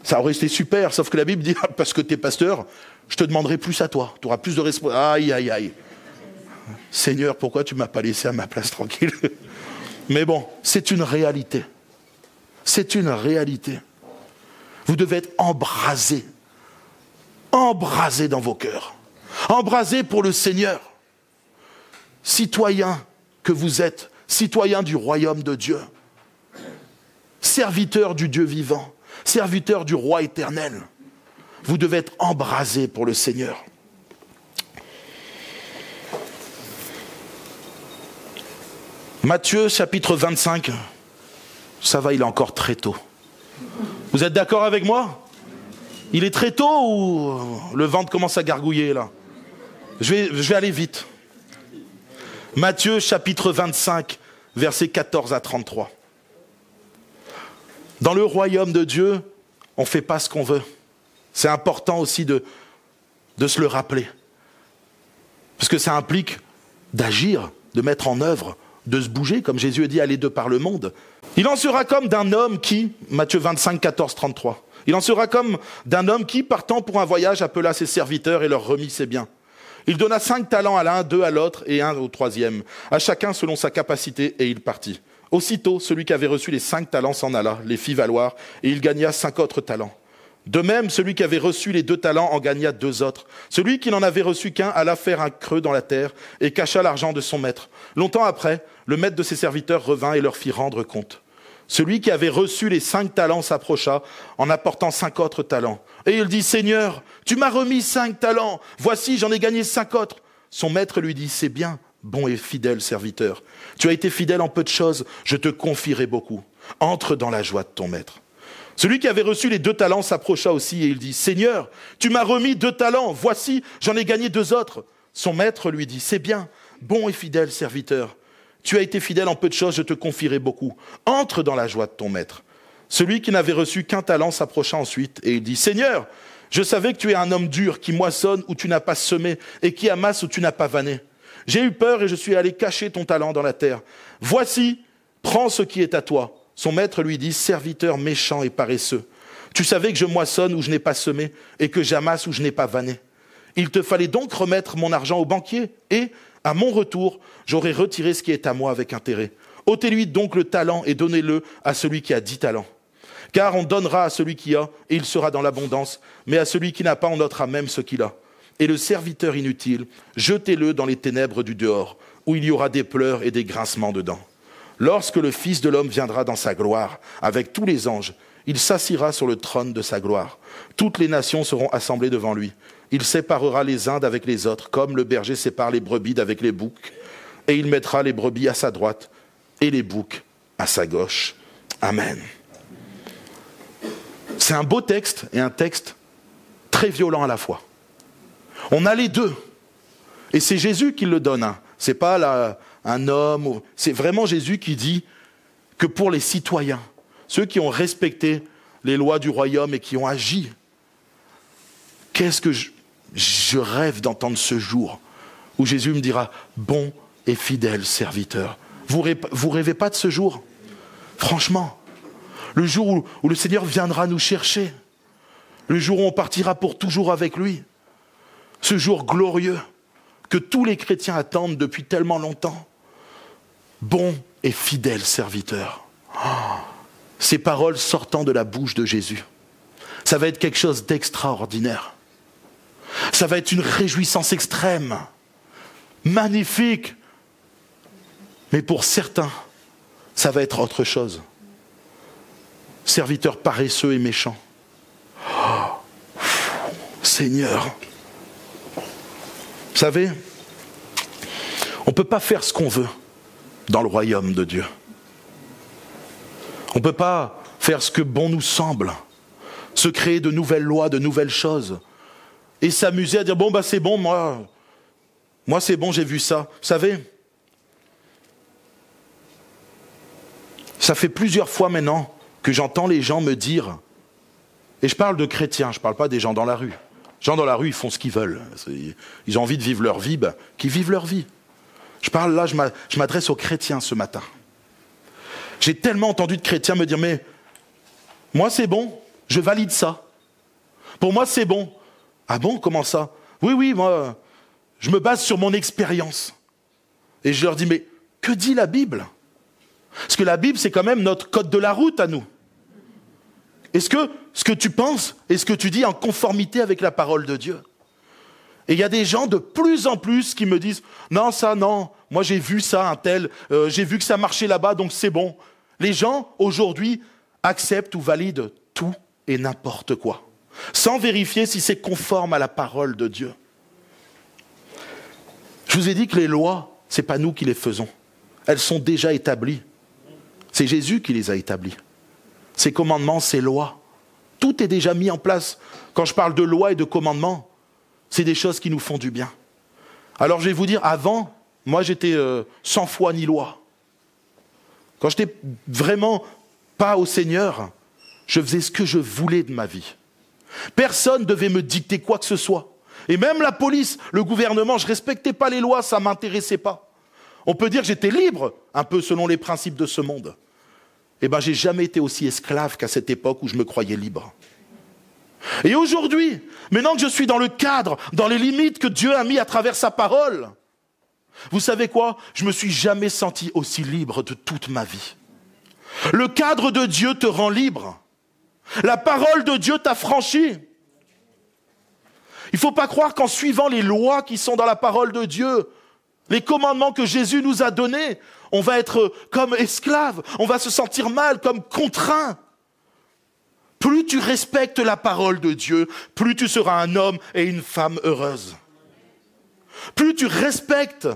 A: Ça aurait été super. Sauf que la Bible dit, parce que tu es pasteur, je te demanderai plus à toi. Tu auras plus de responsabilité. Aïe, aïe, aïe. Seigneur, pourquoi tu ne m'as pas laissé à ma place tranquille? Mais bon, c'est une réalité. C'est une réalité. Vous devez être embrasés. Embrasés dans vos cœurs. Embrasés pour le Seigneur. Citoyens que vous êtes, citoyens du royaume de Dieu, serviteurs du Dieu vivant, serviteurs du roi éternel, vous devez être embrasés pour le Seigneur. Matthieu chapitre 25, ça va, il est encore très tôt. Vous êtes d'accord avec moi? Il est très tôt ou le ventre commence à gargouiller là? Je vais aller vite. Matthieu chapitre 25, versets 14 à 33. Dans le royaume de Dieu, on ne fait pas ce qu'on veut. C'est important aussi de se le rappeler. Parce que ça implique d'agir, de mettre en œuvre, de se bouger, comme Jésus a dit, allez de par le monde. Il en sera comme d'un homme qui, Matthieu 25, 14, 33, il en sera comme d'un homme qui, partant pour un voyage, appela ses serviteurs et leur remit ses biens. Il donna 5 talents à l'un, 2 à l'autre et 1 au troisième, à chacun selon sa capacité, et il partit. Aussitôt, celui qui avait reçu les 5 talents s'en alla, les fit valoir, et il gagna 5 autres talents. De même, celui qui avait reçu les 2 talents en gagna 2 autres. Celui qui n'en avait reçu qu'un alla faire un creux dans la terre et cacha l'argent de son maître. Longtemps après, le maître de ses serviteurs revint et leur fit rendre compte. Celui qui avait reçu les 5 talents s'approcha en apportant 5 autres talents. Et il dit, « Seigneur, tu m'as remis 5 talents, voici j'en ai gagné 5 autres. » Son maître lui dit, « C'est bien, bon et fidèle serviteur. Tu as été fidèle en peu de choses, je te confierai beaucoup. Entre dans la joie de ton maître. » Celui qui avait reçu les 2 talents s'approcha aussi et il dit, « Seigneur, tu m'as remis 2 talents, voici, j'en ai gagné 2 autres. » Son maître lui dit, « C'est bien, bon et fidèle serviteur. Tu as été fidèle en peu de choses, je te confierai beaucoup. Entre dans la joie de ton maître. » Celui qui n'avait reçu qu'un talent s'approcha ensuite et il dit, « Seigneur, je savais que tu es un homme dur qui moissonne où tu n'as pas semé et qui amasse où tu n'as pas vanné. J'ai eu peur et je suis allé cacher ton talent dans la terre. Voici, prends ce qui est à toi. » Son maître lui dit, « Serviteur méchant et paresseux, tu savais que je moissonne où je n'ai pas semé et que j'amasse où je n'ai pas vanné. Il te fallait donc remettre mon argent au banquier et, à mon retour, j'aurai retiré ce qui est à moi avec intérêt. Ôtez-lui donc le talent et donnez-le à celui qui a 10 talents. Car on donnera à celui qui a et il sera dans l'abondance, mais à celui qui n'a pas, on ôtera même ce qu'il a. Et le serviteur inutile, jetez-le dans les ténèbres du dehors, où il y aura des pleurs et des grincements dedans. Lorsque le Fils de l'homme viendra dans sa gloire, avec tous les anges, il s'assiera sur le trône de sa gloire. Toutes les nations seront assemblées devant lui. Il séparera les uns d'avec les autres, comme le berger sépare les brebis d'avec les boucs. Et il mettra les brebis à sa droite et les boucs à sa gauche. Amen. C'est un beau texte et un texte très violent à la fois. On a les deux. Et c'est Jésus qui le donne. Hein. C'est pas un homme. C'est vraiment Jésus qui dit que pour les citoyens, ceux qui ont respecté les lois du royaume et qui ont agi, qu'est-ce que je rêve d'entendre ce jour où Jésus me dira « Bon et fidèle serviteur ». Vous rêvez pas de ce jour? Franchement, le jour où le Seigneur viendra nous chercher, le jour où on partira pour toujours avec lui, ce jour glorieux que tous les chrétiens attendent depuis tellement longtemps. Bon et fidèle serviteur. Oh, ces paroles sortant de la bouche de Jésus, ça va être quelque chose d'extraordinaire. Ça va être une réjouissance extrême, magnifique. Mais pour certains, ça va être autre chose. Serviteurs paresseux et méchants. Oh, Seigneur. Vous savez, on ne peut pas faire ce qu'on veut dans le royaume de Dieu. On ne peut pas faire ce que bon nous semble, se créer de nouvelles lois, de nouvelles choses, et s'amuser à dire, bon, bah c'est bon, moi c'est bon, j'ai vu ça. Vous savez, ça fait plusieurs fois maintenant que j'entends les gens me dire, et je parle de chrétiens, je ne parle pas des gens dans la rue. Les gens dans la rue, ils font ce qu'ils veulent. Ils ont envie de vivre leur vie, ben, qu'ils vivent leur vie. Je parle là, je m'adresse aux chrétiens ce matin. J'ai tellement entendu de chrétiens me dire, mais moi c'est bon, je valide ça. Pour moi c'est bon. Ah bon, comment ça? Oui, moi, je me base sur mon expérience. Et je leur dis, mais que dit la Bible? Parce que la Bible, c'est quand même notre code de la route à nous. Est-ce que ce que tu penses et ce que tu dis est en conformité avec la parole de Dieu? Et il y a des gens de plus en plus qui me disent « Non, ça, non, moi j'ai vu ça, un tel, j'ai vu que ça marchait là-bas, donc c'est bon. » Les gens, aujourd'hui, acceptent ou valident tout et n'importe quoi, sans vérifier si c'est conforme à la parole de Dieu. Je vous ai dit que les lois, ce n'est pas nous qui les faisons. Elles sont déjà établies. C'est Jésus qui les a établies. Ces commandements, ces lois, tout est déjà mis en place. Quand je parle de lois et de commandements, c'est des choses qui nous font du bien. Alors je vais vous dire, avant, moi j'étais sans foi ni loi. Quand j'étais vraiment pas au Seigneur, je faisais ce que je voulais de ma vie. Personne ne devait me dicter quoi que ce soit. Et même la police, le gouvernement, je ne respectais pas les lois, ça ne m'intéressait pas. On peut dire que j'étais libre, un peu selon les principes de ce monde. Eh bien, j'ai jamais été aussi esclave qu'à cette époque où je me croyais libre. Et aujourd'hui, maintenant que je suis dans le cadre, dans les limites que Dieu a mis à travers sa parole, vous savez quoi? Je me suis jamais senti aussi libre de toute ma vie. Le cadre de Dieu te rend libre. La parole de Dieu t'affranchit. Il ne faut pas croire qu'en suivant les lois qui sont dans la parole de Dieu, les commandements que Jésus nous a donnés, on va être comme esclave, on va se sentir mal, comme contraint. Plus tu respectes la parole de Dieu, plus tu seras un homme et une femme heureuse. Plus tu respectes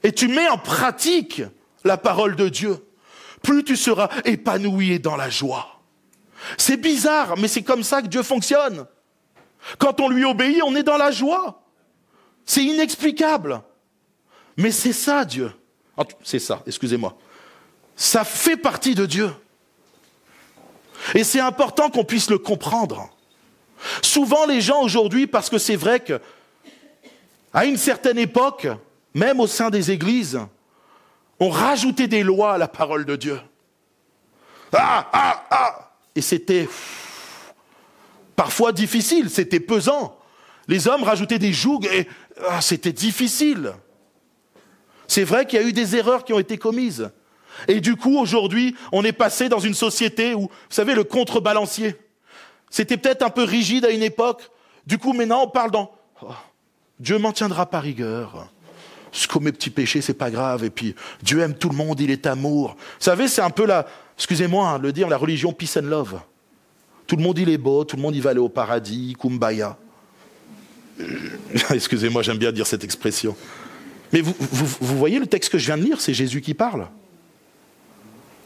A: et tu mets en pratique la parole de Dieu, plus tu seras épanoui et dans la joie. C'est bizarre, mais c'est comme ça que Dieu fonctionne. Quand on lui obéit, on est dans la joie. C'est inexplicable. Mais c'est ça, Dieu. C'est ça, excusez-moi. Ça fait partie de Dieu. Et c'est important qu'on puisse le comprendre. Souvent, les gens aujourd'hui, parce que c'est vrai que, à une certaine époque, même au sein des églises, on rajoutait des lois à la parole de Dieu. Et c'était parfois difficile, c'était pesant. Les hommes rajoutaient des jougs et c'était difficile. C'est vrai qu'il y a eu des erreurs qui ont été commises. Et du coup, aujourd'hui, on est passé dans une société où, vous savez, le contrebalancier. C'était peut-être un peu rigide à une époque. Du coup, maintenant, on parle dans Dieu m'en tiendra par rigueur. Je commets petits péchés, c'est pas grave. Et puis, Dieu aime tout le monde, il est amour. Vous savez, c'est un peu excusez-moi de le dire, la religion peace and love. Tout le monde, il est beau, tout le monde, il va aller au paradis, kumbaya. Excusez-moi, j'aime bien dire cette expression. Mais vous voyez le texte que je viens de lire, c'est Jésus qui parle.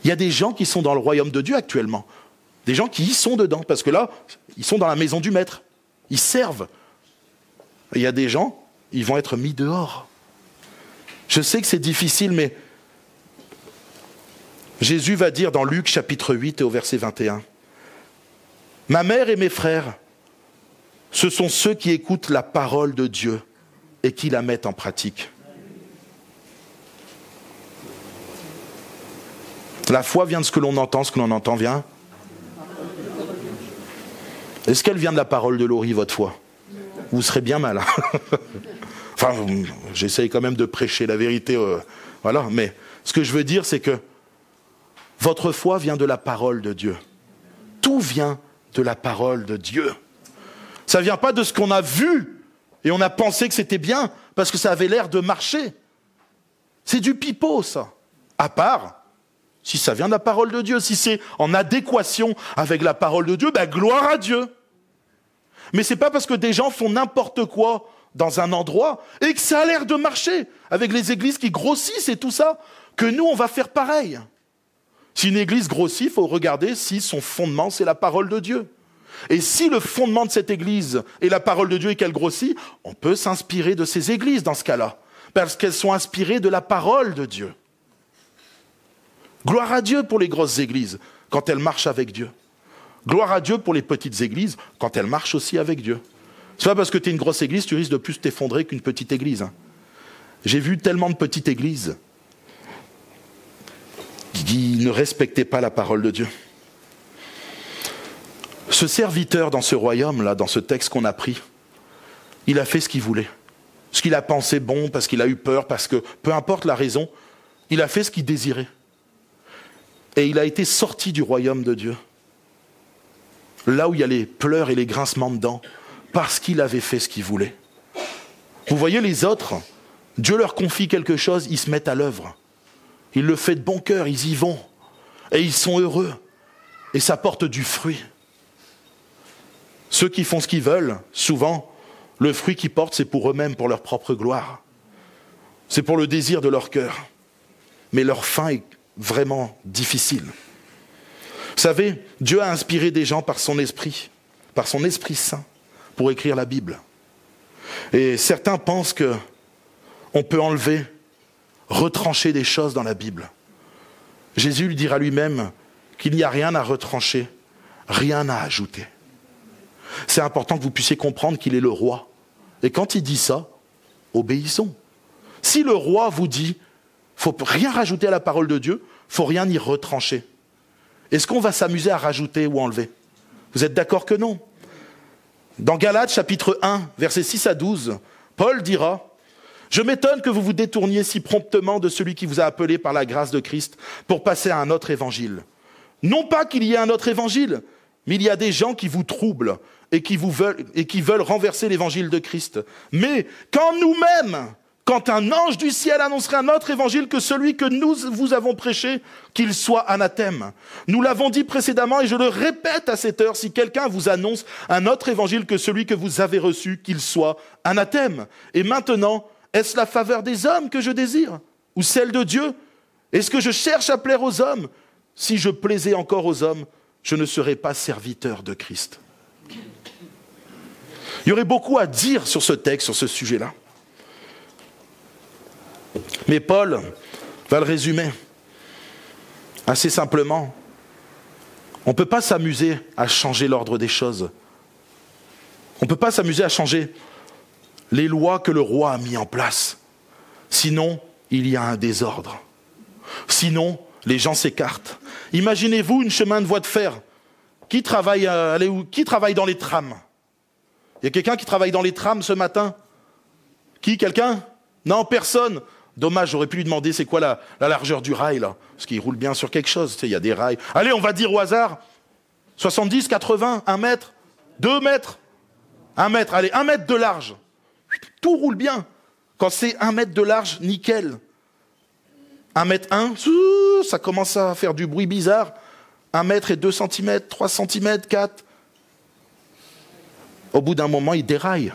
A: Il y a des gens qui sont dans le royaume de Dieu actuellement. Des gens qui y sont dedans, parce que là, ils sont dans la maison du maître. Ils servent. Et il y a des gens, ils vont être mis dehors. Je sais que c'est difficile, mais Jésus va dire dans Luc chapitre 8 et au verset 21, « Ma mère et mes frères, ce sont ceux qui écoutent la parole de Dieu et qui la mettent en pratique. » La foi vient de ce que l'on entend vient. Est-ce qu'elle vient de la parole de Laurie, votre foi? Vous serez bien mal. Enfin, j'essaye quand même de prêcher la vérité. Voilà, mais ce que je veux dire, c'est que votre foi vient de la parole de Dieu. Tout vient de la parole de Dieu. Ça ne vient pas de ce qu'on a vu et on a pensé que c'était bien parce que ça avait l'air de marcher. C'est du pipeau, ça. À part si ça vient de la parole de Dieu, si c'est en adéquation avec la parole de Dieu, gloire à Dieu. Mais c'est pas parce que des gens font n'importe quoi dans un endroit et que ça a l'air de marcher, avec les églises qui grossissent et tout ça, que nous, on va faire pareil. Si une église grossit, il faut regarder si son fondement, c'est la parole de Dieu. Et si le fondement de cette église est la parole de Dieu et qu'elle grossit, on peut s'inspirer de ces églises dans ce cas-là, parce qu'elles sont inspirées de la parole de Dieu. Gloire à Dieu pour les grosses églises, quand elles marchent avec Dieu. Gloire à Dieu pour les petites églises, quand elles marchent aussi avec Dieu. C'est pas parce que tu es une grosse église, tu risques de plus t'effondrer qu'une petite église. J'ai vu tellement de petites églises qui ne respectaient pas la parole de Dieu. Ce serviteur dans ce royaume-là, dans ce texte qu'on a pris, il a fait ce qu'il voulait. Ce qu'il a pensé bon, parce qu'il a eu peur, parce que, peu importe la raison, il a fait ce qu'il désirait. Et il a été sorti du royaume de Dieu. Là où il y a les pleurs et les grincements de dents, parce qu'il avait fait ce qu'il voulait. Vous voyez les autres, Dieu leur confie quelque chose, ils se mettent à l'œuvre. Il le fait de bon cœur, ils y vont. Et ils sont heureux. Et ça porte du fruit. Ceux qui font ce qu'ils veulent, souvent, le fruit qu'ils portent, c'est pour eux-mêmes, pour leur propre gloire. C'est pour le désir de leur cœur. Mais leur fin est vraiment difficile. Vous savez, Dieu a inspiré des gens par son Esprit Saint, pour écrire la Bible. Et certains pensent qu'on peut enlever, retrancher des choses dans la Bible. Jésus lui dira lui-même qu'il n'y a rien à retrancher rien à ajouter. C'est important que vous puissiez comprendre qu'il est le roi. Et quand il dit ça, obéissons. Si le roi vous dit, faut rien rajouter à la parole de Dieu, faut rien y retrancher. Est-ce qu'on va s'amuser à rajouter ou enlever? Vous êtes d'accord que non? Dans Galates chapitre 1, versets 6 à 12, Paul dira, « Je m'étonne que vous vous détourniez si promptement de celui qui vous a appelé par la grâce de Christ pour passer à un autre évangile. Non pas qu'il y ait un autre évangile, mais il y a des gens qui vous troublent et qui veulent renverser l'évangile de Christ. Mais quand nous-mêmes, quand un ange du ciel annoncerait un autre évangile que celui que nous vous avons prêché, qu'il soit anathème. Nous l'avons dit précédemment et je le répète à cette heure, si quelqu'un vous annonce un autre évangile que celui que vous avez reçu, qu'il soit anathème. Et maintenant, est-ce la faveur des hommes que je désire ou celle de Dieu? Est-ce que je cherche à plaire aux hommes? Si je plaisais encore aux hommes, je ne serais pas serviteur de Christ. » Il y aurait beaucoup à dire sur ce texte, sur ce sujet-là. Mais Paul va le résumer assez simplement. On ne peut pas s'amuser à changer l'ordre des choses. On ne peut pas s'amuser à changer les lois que le roi a mis en place. Sinon, il y a un désordre. Sinon, les gens s'écartent. Imaginez-vous une chemin de voie de fer. Qui travaille dans les trams? Il y a quelqu'un qui travaille dans les trams ce matin? Qui? Quelqu'un? Non, personne. Dommage, j'aurais pu lui demander c'est quoi la largeur du rail, là. Parce qu'il roule bien sur quelque chose, tu sais, il y a des rails. Allez, on va dire au hasard, 70, 80, 1 mètre, 2 mètres, 1 mètre, allez, 1 mètre de large. Tout roule bien. Quand c'est 1 mètre de large, nickel. 1 mètre 1, ça commence à faire du bruit bizarre. 1 mètre et 2 cm, 3 cm, 4. Au bout d'un moment, il déraille.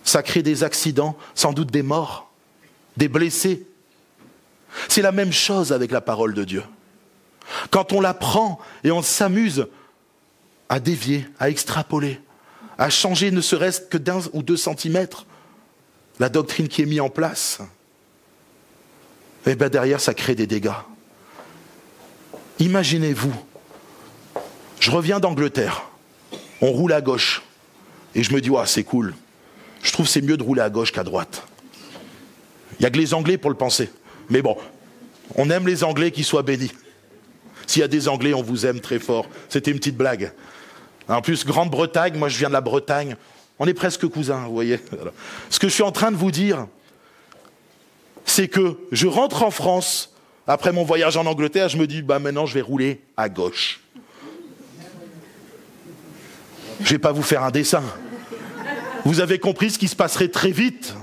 A: Ça crée des accidents, sans doute des morts, des blessés. C'est la même chose avec la parole de Dieu. Quand on la prend et on s'amuse à dévier, à extrapoler, à changer ne serait-ce que d'1 ou 2 centimètres la doctrine qui est mise en place, et bien derrière ça crée des dégâts. Imaginez-vous, je reviens d'Angleterre, on roule à gauche, et je me dis, ouais, c'est cool, je trouve que c'est mieux de rouler à gauche qu'à droite. Il n'y a que les Anglais pour le penser. Mais bon, on aime les Anglais, qu'ils soient bénis. S'il y a des Anglais, on vous aime très fort. C'était une petite blague. En plus, Grande-Bretagne, moi je viens de la Bretagne, on est presque cousins, vous voyez. Ce que je suis en train de vous dire, c'est que je rentre en France, après mon voyage en Angleterre, je me dis, bah maintenant je vais rouler à gauche. Je ne vais pas vous faire un dessin. Vous avez compris ce qui se passerait très vite.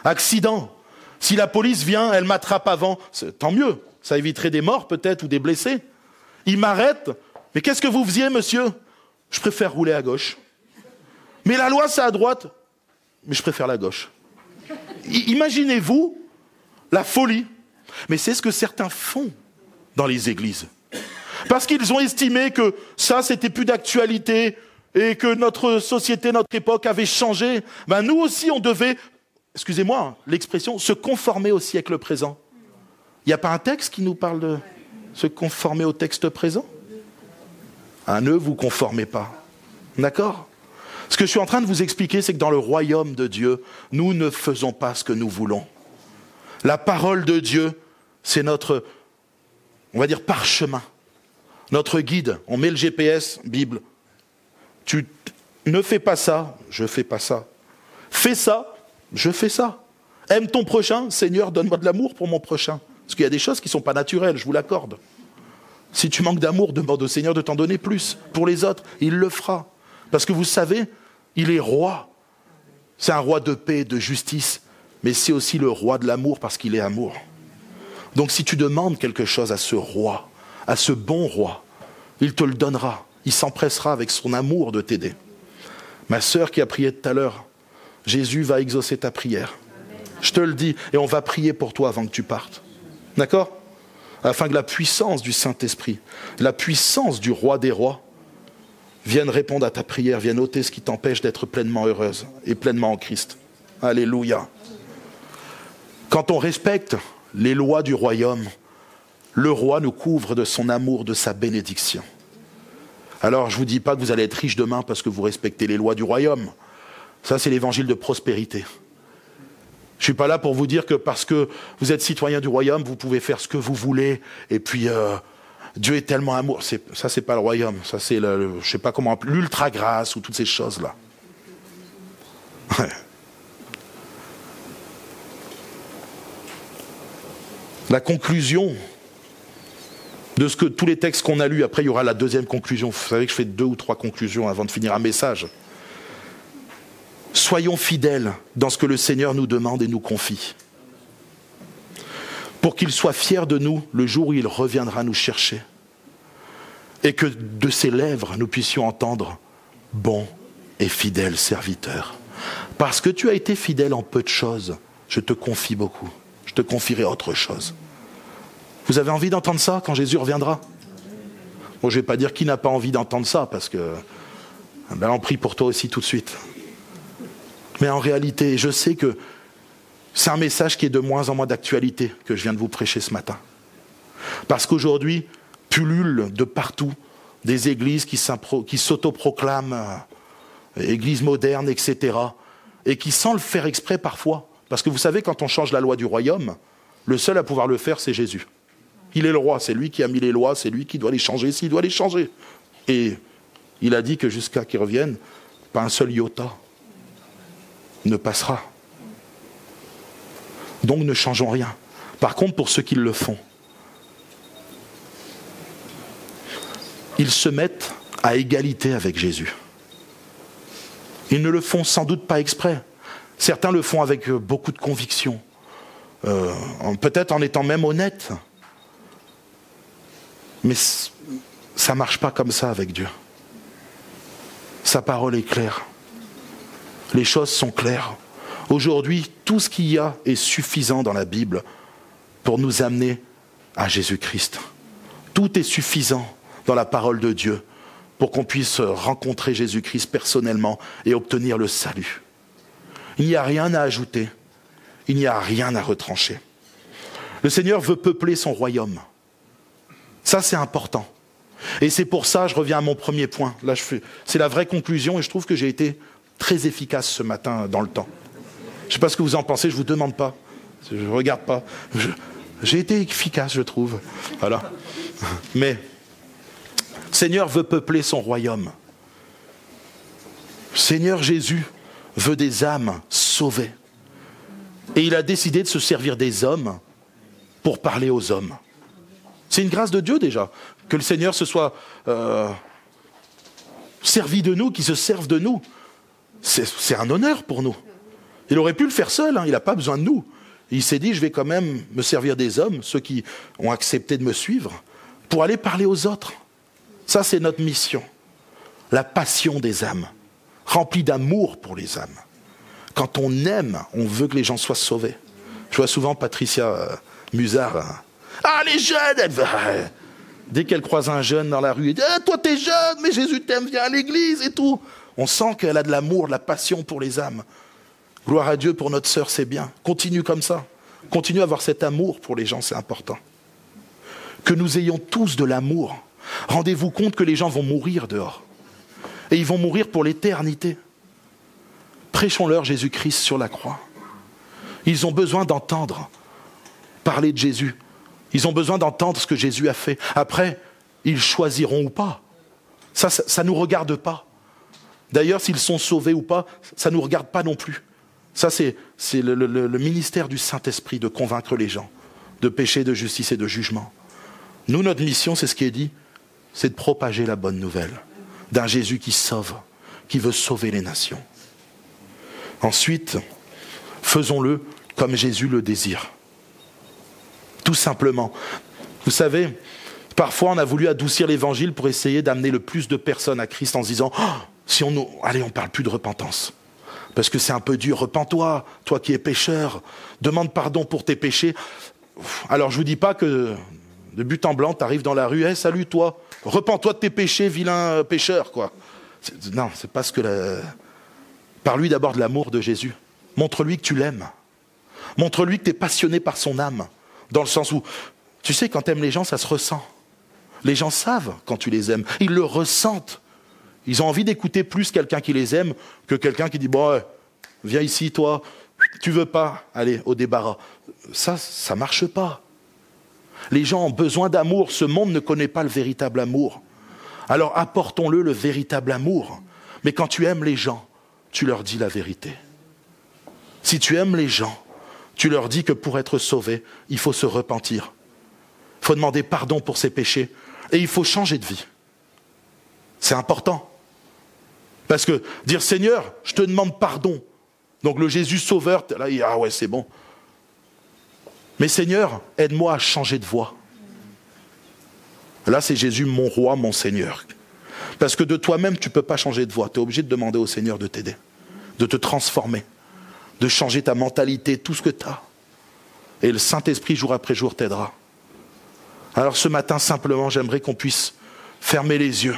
A: Accident. Si la police vient, elle m'attrape avant, tant mieux. Ça éviterait des morts peut-être ou des blessés. Il m'arrête. Mais qu'est-ce que vous faisiez, monsieur? Je préfère rouler à gauche. Mais la loi, c'est à droite. Mais je préfère la gauche. Imaginez-vous la folie. Mais c'est ce que certains font dans les églises. Parce qu'ils ont estimé que ça, c'était plus d'actualité et que notre société, notre époque avait changé. Ben, nous aussi, on devait, excusez-moi l'expression, se conformer au siècle présent. Il n'y a pas un texte qui nous parle de se conformer au texte présent? Ne vous conformez pas. D'accord? Ce que je suis en train de vous expliquer, c'est que dans le royaume de Dieu, nous ne faisons pas ce que nous voulons. La parole de Dieu, c'est notre, on va dire, parchemin, notre guide. On met le GPS, Bible. Tu ne fais pas ça, je fais pas ça. Fais ça, je fais ça. Aime ton prochain, Seigneur, donne-moi de l'amour pour mon prochain. Parce qu'il y a des choses qui ne sont pas naturelles, je vous l'accorde. Si tu manques d'amour, demande au Seigneur de t'en donner plus. Pour les autres, il le fera. Parce que vous savez, il est roi. C'est un roi de paix, de justice. Mais c'est aussi le roi de l'amour parce qu'il est amour. Donc si tu demandes quelque chose à ce roi, à ce bon roi, il te le donnera. Il s'empressera avec son amour de t'aider. Ma sœur qui a prié tout à l'heure, Jésus va exaucer ta prière. Je te le dis, et on va prier pour toi avant que tu partes. D'accord? Afin que la puissance du Saint-Esprit, la puissance du roi des rois, vienne répondre à ta prière, vienne ôter ce qui t'empêche d'être pleinement heureuse et pleinement en Christ. Alléluia. Quand on respecte les lois du royaume, le roi nous couvre de son amour, de sa bénédiction. Alors, je ne vous dis pas que vous allez être riche demain parce que vous respectez les lois du royaume. Ça, c'est l'évangile de prospérité. Je ne suis pas là pour vous dire que parce que vous êtes citoyen du royaume, vous pouvez faire ce que vous voulez. Et puis, Dieu est tellement amour. Ça, c'est pas le royaume. Ça, c'est je ne sais pas comment appeler, l'ultra-grâce ou toutes ces choses-là. Ouais. La conclusion de tous les textes qu'on a lus, après il y aura la deuxième conclusion. Vous savez que je fais 2 ou 3 conclusions avant de finir un message. Soyons fidèles dans ce que le Seigneur nous demande et nous confie, pour qu'il soit fier de nous le jour où il reviendra nous chercher, et que de ses lèvres nous puissions entendre « bon et fidèle serviteur ». Parce que tu as été fidèle en peu de choses, je te confie beaucoup, je te confierai autre chose. Vous avez envie d'entendre ça quand Jésus reviendra? Bon, je ne vais pas dire qui n'a pas envie d'entendre ça, parce que on prie pour toi aussi tout de suite. Mais en réalité, je sais que c'est un message qui est de moins en moins d'actualité que je viens de vous prêcher ce matin. Parce qu'aujourd'hui, pullulent de partout des églises qui s'autoproclament églises modernes, etc. Et qui, sans le faire exprès parfois, parce que vous savez, quand on change la loi du royaume, le seul à pouvoir le faire, c'est Jésus. Il est le roi, c'est lui qui a mis les lois, c'est lui qui doit les changer s'il doit les changer. Et il a dit que jusqu'à qu'il revienne, pas un seul iota ne passera. Donc ne changeons rien. Par contre, pour ceux qui le font, ils se mettent à égalité avec Jésus. Ils ne le font sans doute pas exprès. Certains le font avec beaucoup de conviction. Peut-être en étant même honnête. Mais ça ne marche pas comme ça avec Dieu. Sa parole est claire. Les choses sont claires. Aujourd'hui, tout ce qu'il y a est suffisant dans la Bible pour nous amener à Jésus-Christ. Tout est suffisant dans la parole de Dieu pour qu'on puisse rencontrer Jésus-Christ personnellement et obtenir le salut. Il n'y a rien à ajouter. Il n'y a rien à retrancher. Le Seigneur veut peupler son royaume. Ça, c'est important. Et c'est pour ça, je reviens à mon premier point. Là, c'est la vraie conclusion et je trouve que j'ai été très efficace ce matin dans le temps. Je ne sais pas ce que vous en pensez, je ne vous demande pas. Je ne regarde pas. J'ai été efficace, je trouve. Voilà. Mais le Seigneur veut peupler son royaume. Le Seigneur Jésus veut des âmes sauvées. Et il a décidé de se servir des hommes pour parler aux hommes. C'est une grâce de Dieu déjà, que le Seigneur se soit servi de nous, qu'il se serve de nous. C'est un honneur pour nous. Il aurait pu le faire seul, il n'a pas besoin de nous. Il s'est dit, je vais quand même me servir des hommes, ceux qui ont accepté de me suivre, pour aller parler aux autres. Ça, c'est notre mission. La passion des âmes, remplie d'amour pour les âmes. Quand on aime, on veut que les gens soient sauvés. Je vois souvent Patricia Musard. Ah, les jeunes, dès qu'elle croise un jeune dans la rue, elle dit « toi t'es jeune, mais Jésus t'aime, viens à l'église et tout ». On sent qu'elle a de l'amour, de la passion pour les âmes. Gloire à Dieu pour notre sœur, c'est bien. Continue comme ça. Continue à avoir cet amour pour les gens, c'est important. Que nous ayons tous de l'amour. Rendez-vous compte que les gens vont mourir dehors. Et ils vont mourir pour l'éternité. Prêchons-leur Jésus-Christ sur la croix. Ils ont besoin d'entendre parler de Jésus. Ils ont besoin d'entendre ce que Jésus a fait. Après, ils choisiront ou pas. Ça ne nous regarde pas. D'ailleurs, s'ils sont sauvés ou pas, ça ne nous regarde pas non plus. Ça, c'est le ministère du Saint-Esprit de convaincre les gens de péché, de justice et de jugement. Nous, notre mission, c'est ce qui est dit, c'est de propager la bonne nouvelle d'un Jésus qui sauve, qui veut sauver les nations. Ensuite, faisons-le comme Jésus le désire. Tout simplement. Vous savez, parfois on a voulu adoucir l'évangile pour essayer d'amener le plus de personnes à Christ en se disant « allez, on ne parle plus de repentance. Parce que c'est un peu dur. Repens-toi, toi qui es pécheur. Demande pardon pour tes péchés. » Alors je ne vous dis pas que de but en blanc, tu arrives dans la rue « Hey, salut toi, repens-toi de tes péchés, vilain pécheur. » quoi. Non, c'est pas ce que... Parle-lui d'abord de l'amour de Jésus. Montre-lui que tu l'aimes. Montre-lui que tu es passionné par son âme. Dans le sens où Tu sais, quand tu aimes les gens, ça se ressent. Les gens savent quand tu les aimes. Ils le ressentent. Ils ont envie d'écouter plus quelqu'un qui les aime que quelqu'un qui dit « Bon, ouais, viens ici, toi, tu veux pas, allez, au débarras. » Ça marche pas. Les gens ont besoin d'amour. Ce monde ne connaît pas le véritable amour. Alors apportons-le le véritable amour. Mais quand tu aimes les gens, tu leur dis la vérité. Si tu aimes les gens, tu leur dis que pour être sauvé, il faut se repentir. Il faut demander pardon pour ses péchés. Et il faut changer de vie. C'est important. Parce que dire Seigneur, je te demande pardon. Donc le Jésus sauveur, là, il dit ah ouais, c'est bon. Mais Seigneur, aide-moi à changer de voie. Là, c'est Jésus, mon roi, mon Seigneur. Parce que de toi-même, tu ne peux pas changer de voie. Tu es obligé de demander au Seigneur de t'aider, de te transformer, de changer ta mentalité, tout ce que tu as. Et le Saint-Esprit, jour après jour, t'aidera. Alors ce matin, simplement, j'aimerais qu'on puisse fermer les yeux.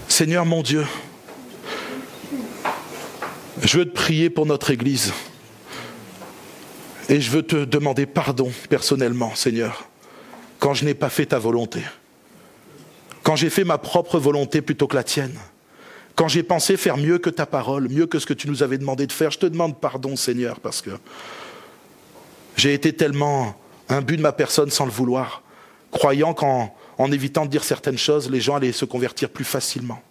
A: Seigneur mon Dieu, je veux te prier pour notre Église. Et je veux te demander pardon personnellement, Seigneur, quand je n'ai pas fait ta volonté. Quand j'ai fait ma propre volonté plutôt que la tienne. Quand j'ai pensé faire mieux que ta parole, mieux que ce que tu nous avais demandé de faire. Je te demande pardon, Seigneur, parce que j'ai été tellement imbu de ma personne sans le vouloir, croyant qu'en évitant de dire certaines choses, les gens allaient se convertir plus facilement.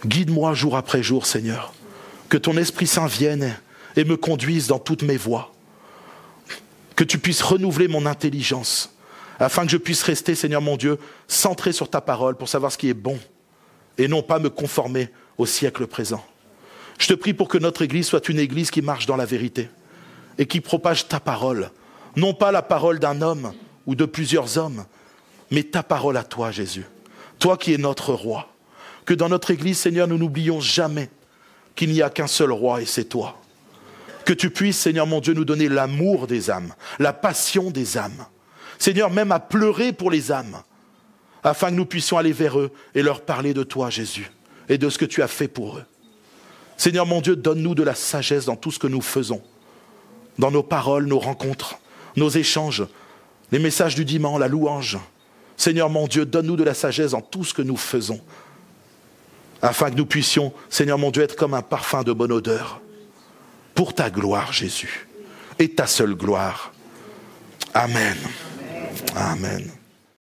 A: Guide-moi jour après jour, Seigneur. Que ton Esprit Saint vienne et me conduise dans toutes mes voies. Que tu puisses renouveler mon intelligence, afin que je puisse rester, Seigneur mon Dieu, centré sur ta parole pour savoir ce qui est bon, et non pas me conformer au siècle présent. Je te prie pour que notre Église soit une Église qui marche dans la vérité, et qui propage ta parole, non pas la parole d'un homme ou de plusieurs hommes, mais ta parole à toi, Jésus. Toi qui es notre roi. Que dans notre Église, Seigneur, nous n'oublions jamais qu'il n'y a qu'un seul roi et c'est toi. Que tu puisses, Seigneur mon Dieu, nous donner l'amour des âmes, la passion des âmes. Seigneur, même à pleurer pour les âmes, afin que nous puissions aller vers eux et leur parler de toi, Jésus, et de ce que tu as fait pour eux. Seigneur mon Dieu, donne-nous de la sagesse dans tout ce que nous faisons, dans nos paroles, nos rencontres, nos échanges, les messages du dimanche, la louange. Seigneur mon Dieu, donne-nous de la sagesse dans tout ce que nous faisons, afin que nous puissions, Seigneur mon Dieu, être comme un parfum de bonne odeur, pour ta gloire, Jésus, et ta seule gloire. Amen. Amen.